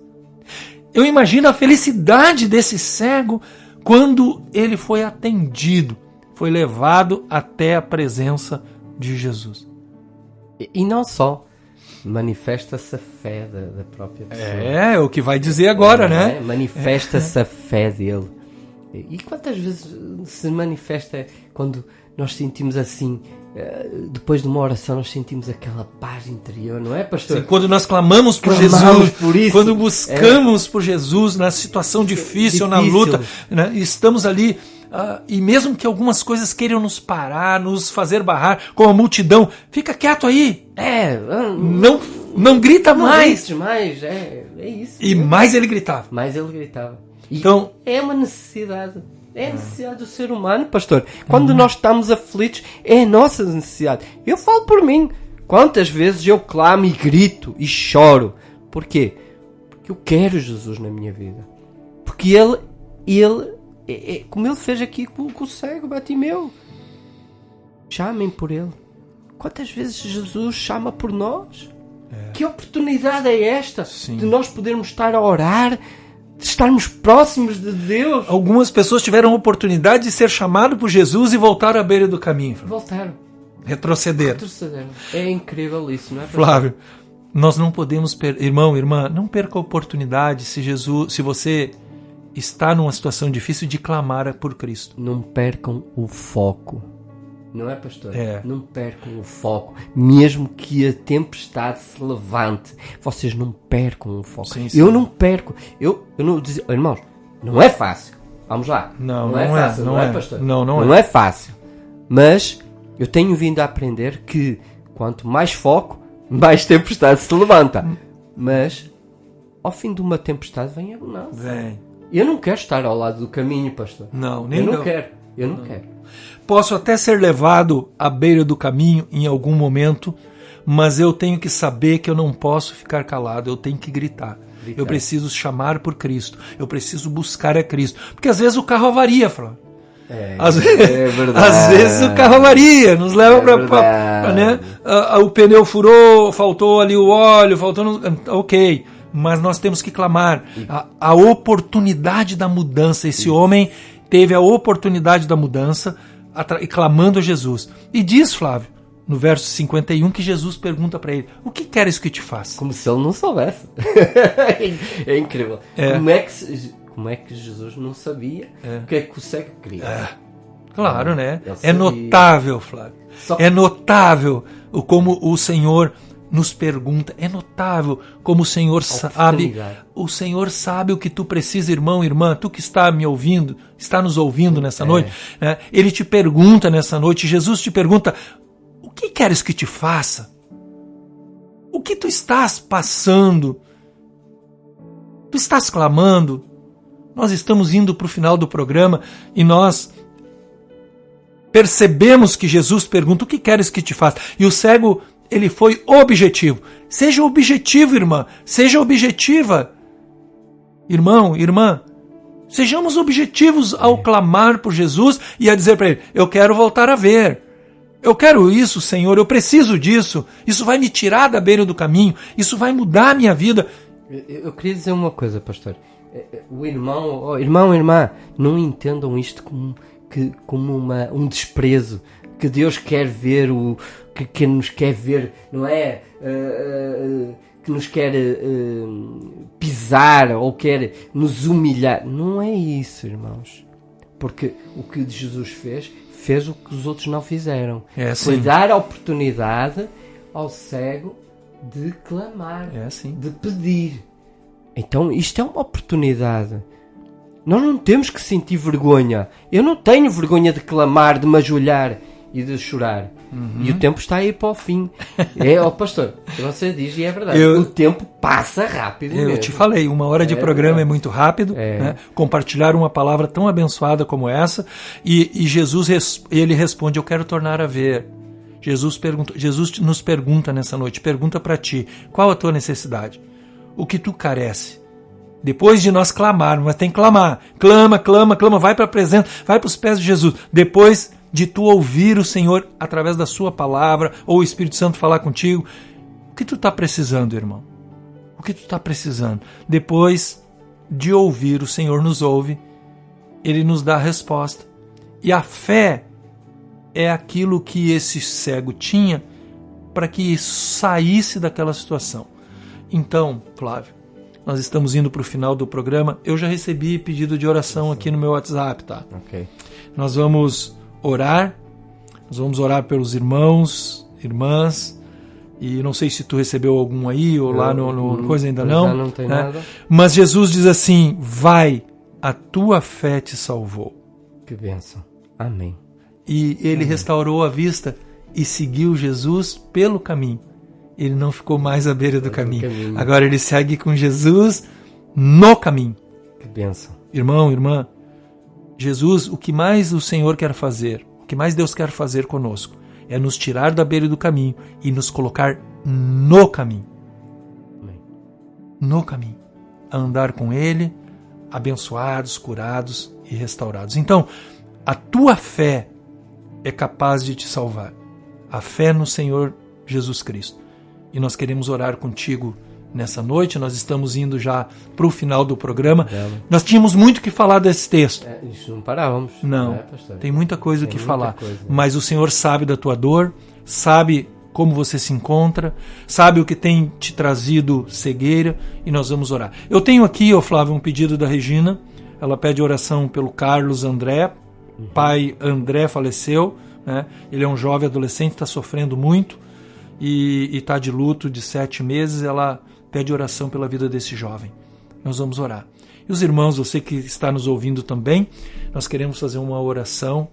Eu imagino a felicidade desse cego quando ele foi atendido, foi levado até a presença de Jesus. E não só, manifesta-se a fé da própria pessoa. É o que vai dizer agora, né? Manifesta-se a fé dele. E quantas vezes se manifesta quando nós sentimos assim, depois de uma oração, nós sentimos aquela paz interior, não é, pastor? Sim, quando nós clamamos por Jesus, por isso, quando buscamos por Jesus na situação difícil, na luta, né? Estamos ali, e mesmo que algumas coisas queiram nos parar, nos fazer barrar, como a multidão, fica quieto aí. Não grita mais. Não mais, é isso. E mais ele gritava. Então, é uma necessidade. É a necessidade do ser humano, pastor. Quando nós estamos aflitos, é a nossa necessidade. Eu falo por mim. Quantas vezes eu clamo e grito e choro. Por quê? Porque eu quero Jesus na minha vida. Porque ele como ele fez aqui com o cego Bartimeu. Chamem por ele. Quantas vezes Jesus chama por nós? Que oportunidade é esta? Sim. De nós podermos estar a orar, de estarmos próximos de Deus. Algumas pessoas tiveram a oportunidade de ser chamado por Jesus e voltaram à beira do caminho. Voltaram. Retrocederam. É incrível isso, não é? Flávio, nós não podemos... Irmão, irmã, não perca a oportunidade se você está numa situação difícil de clamar por Cristo. Não percam o foco. Não é, pastor? Não percam o foco. Mesmo que a tempestade se levante, vocês não percam o foco. Sim. Eu não perco. Eu não digo, irmãos, não é fácil. Vamos lá. Não é fácil, não é, pastor? Não é fácil. Mas eu tenho vindo a aprender que quanto mais foco, mais tempestade se levanta. Mas ao fim de uma tempestade vem a bonança. Vem. Eu não quero estar ao lado do caminho, pastor. Eu não quero. Posso até ser levado à beira do caminho em algum momento, mas eu tenho que saber que eu não posso ficar calado, eu tenho que gritar. Eu preciso chamar por Cristo, eu preciso buscar a Cristo. Porque às vezes o carro avaria, Flávio. Às vezes o carro avaria, nos leva para... Né? O pneu furou, faltou ali o óleo, ok, mas nós temos que clamar. A oportunidade da mudança, esse homem teve a oportunidade da mudança, clamando a Jesus. E diz, Flávio, no verso 51, que Jesus pergunta para ele, o que queres que eu te faça? Como se ele não soubesse. É incrível. Como é que Jesus não sabia o que é que o cego queria? Claro, né? É notável, Flávio. É notável como o Senhor nos pergunta. É notável como o Senhor sabe. O Senhor sabe o que tu precisa, irmão, irmã. Tu que está me ouvindo, está nos ouvindo nessa noite. Né? Ele te pergunta nessa noite. Jesus te pergunta, o que queres que te faça? O que tu estás passando? Tu estás clamando? Nós estamos indo para o final do programa e nós percebemos que Jesus pergunta, o que queres que te faça? E o cego, ele foi objetivo. Seja objetivo, irmã. Seja objetiva. Irmão, irmã, sejamos objetivos ao clamar por Jesus e a dizer para ele, eu quero voltar a ver. Eu quero isso, Senhor, eu preciso disso. Isso vai me tirar da beira do caminho. Isso vai mudar a minha vida. Eu queria dizer uma coisa, pastor. O irmã, não entendam isto como um desprezo. Que Deus quer ver, que nos quer ver, não é? Que nos quer pisar ou quer nos humilhar. Não é isso, irmãos. Porque o que Jesus fez o que os outros não fizeram. Foi dar a oportunidade ao cego de clamar, de pedir. Então isto é uma oportunidade. Nós não temos que sentir vergonha. Eu não tenho vergonha de clamar, de me ajoelhar e de chorar. E o tempo está aí para o fim. Pastor, você diz e é verdade. O tempo passa rápido mesmo. Eu te falei, 1 hora de programa é muito rápido. Né? Compartilhar uma palavra tão abençoada como essa. E Jesus ele responde, eu quero tornar a ver. Jesus nos pergunta nessa noite, pergunta para ti, qual a tua necessidade? O que tu carece? Depois de nós clamarmos, mas tem que clamar. Clama, vai para a presença, vai para os pés de Jesus. Depois de tu ouvir o Senhor através da sua palavra, ou o Espírito Santo falar contigo, o que tu está precisando, irmão? O que tu está precisando? Depois de ouvir, o Senhor nos ouve, Ele nos dá a resposta. E a fé é aquilo que esse cego tinha para que saísse daquela situação. Então, Flávio, nós estamos indo para o final do programa. Eu já recebi pedido de oração aqui no meu WhatsApp, tá? Ok. Nós vamos orar pelos irmãos, irmãs, e não sei se tu recebeu algum aí ou lá no coisa ainda não. Já não tem nada. Mas Jesus diz assim, vai, a tua fé te salvou. Que bênção. Amém. E ele restaurou a vista e seguiu Jesus pelo caminho. Ele não ficou mais à beira do caminho. Agora ele segue com Jesus no caminho. Que bênção. Irmão, irmã, Jesus, o que mais o Senhor quer fazer, o que mais Deus quer fazer conosco, é nos tirar da beira do caminho e nos colocar no caminho. Amém. No caminho. A andar com Ele, abençoados, curados e restaurados. Então, a tua fé é capaz de te salvar. A fé no Senhor Jesus Cristo. E nós queremos orar contigo nessa noite. Nós estamos indo já para o final do programa. Nós tínhamos muito que falar desse texto. Isso não parávamos. Não, pastor? tem muita coisa que falar. Coisa. Mas o Senhor sabe da tua dor, sabe como você se encontra, sabe o que tem te trazido cegueira, e nós vamos orar. Eu tenho aqui, Flávio, um pedido da Regina. Ela pede oração pelo Carlos André. Pai André faleceu, né? Ele é um jovem adolescente, está sofrendo muito e está de luto de 7 meses. Ela pede oração pela vida desse jovem. Nós vamos orar. E os irmãos, você que está nos ouvindo também, nós queremos fazer uma oração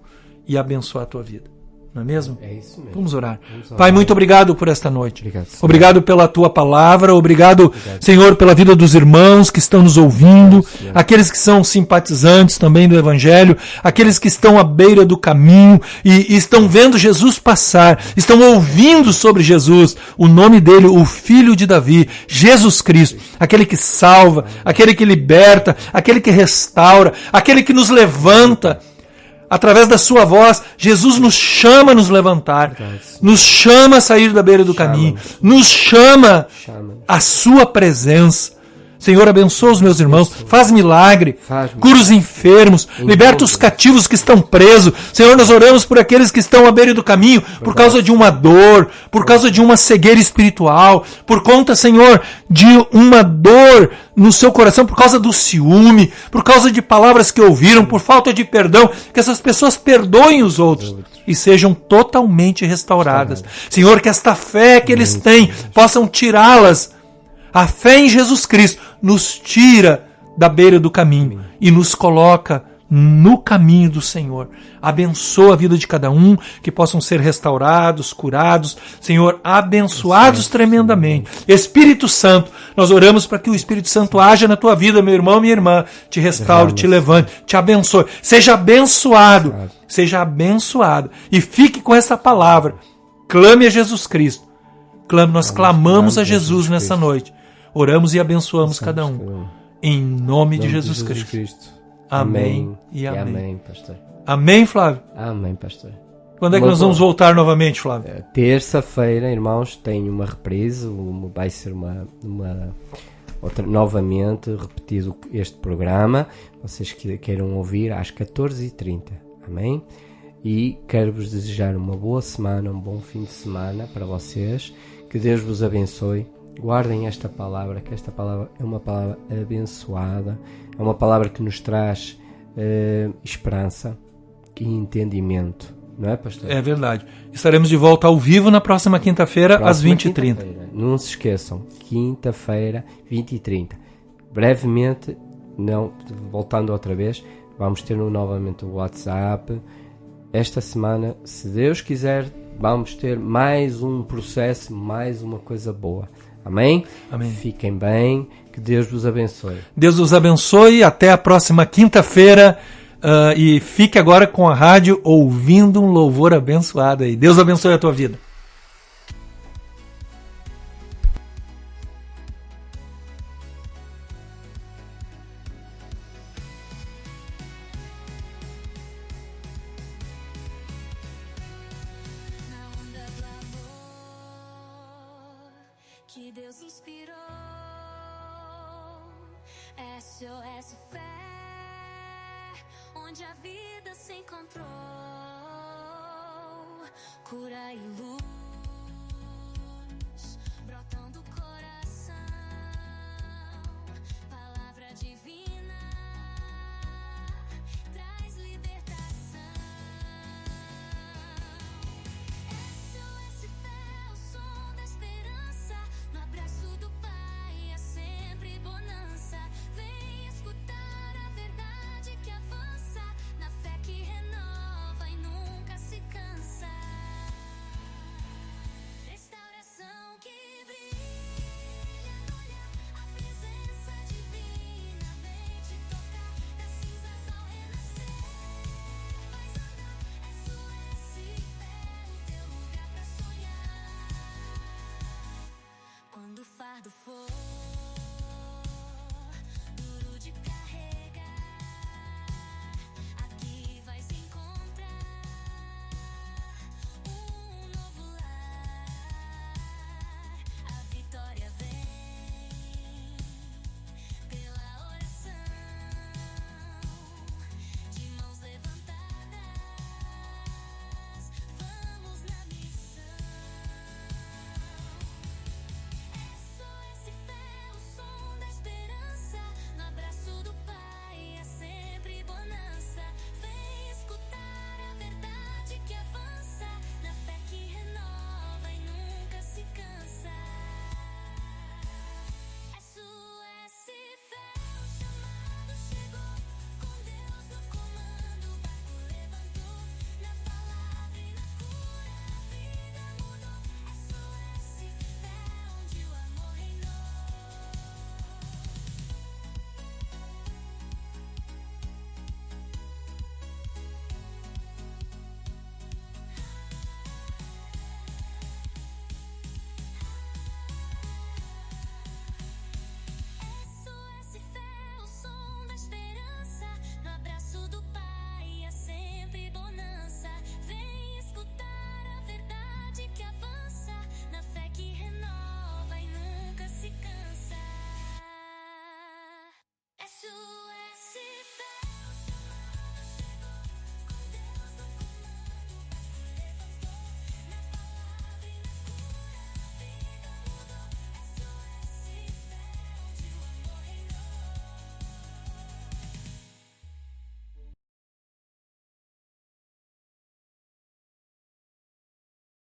e abençoar a tua vida. Não é mesmo? É isso mesmo. Vamos orar. Pai, muito obrigado por esta noite. Obrigado, Senhor. Obrigado pela tua palavra. Obrigado, Senhor, pela vida dos irmãos que estão nos ouvindo, aqueles que são simpatizantes também do Evangelho, aqueles que estão à beira do caminho e estão vendo Jesus passar, estão ouvindo sobre Jesus, o nome dele, o Filho de Davi, Jesus Cristo, aquele que salva, aquele que liberta, aquele que restaura, aquele que nos levanta. Através da sua voz, Jesus nos chama a nos levantar, nos chama a sair da beira do caminho, nos chama a sua presença. Senhor, abençoa os meus irmãos, faz milagre, cura os enfermos, liberta os cativos que estão presos. Senhor, nós oramos por aqueles que estão à beira do caminho por causa de uma dor, por causa de uma cegueira espiritual, por conta, Senhor, de uma dor no seu coração por causa do ciúme, por causa de palavras que ouviram, por falta de perdão. Que essas pessoas perdoem os outros e sejam totalmente restauradas. Senhor, que esta fé que eles têm possam tirá-las. A fé em Jesus Cristo nos tira da beira do caminho e nos coloca no caminho do Senhor. Abençoa a vida de cada um, que possam ser restaurados, curados, Senhor, abençoados tremendamente. Espírito Santo, nós oramos para que o Espírito Santo haja na tua vida, meu irmão, minha irmã, te restaure, te levante, te abençoe. Seja abençoado e fique com essa palavra. Clame a Jesus Cristo. Nós clamamos a Jesus nessa noite. Oramos e abençoamos cada um. Em nome de Jesus Cristo. Amém e amém. Amém, pastor. Amém, Flávio? Amém, pastor. Quando é que nós vamos voltar novamente, Flávio? Terça-feira, irmãos, tem uma reprise. Vai ser novamente repetido este programa. Vocês que queiram ouvir às 14h30. Amém? E quero-vos desejar uma boa semana, um bom fim de semana para vocês. Que Deus vos abençoe. Guardem esta palavra, que esta palavra é uma palavra abençoada. É uma palavra que nos traz esperança e entendimento. Não é, pastor? É verdade. Estaremos de volta ao vivo na próxima quinta-feira, às 20h30. Não se esqueçam, quinta-feira, 20h30. brevemente, não, voltando outra vez, vamos ter novamente o WhatsApp. Esta semana, se Deus quiser, vamos ter mais um processo, mais uma coisa boa. Amém? Amém. Fiquem bem, que Deus vos abençoe. Deus os abençoe, até a próxima quinta-feira. E fique agora com a rádio ouvindo um louvor abençoado aí. Deus abençoe a tua vida. Na onda do amor que Deus inspirou, SOS Fé, onde a vida se encontrou, cura e luz,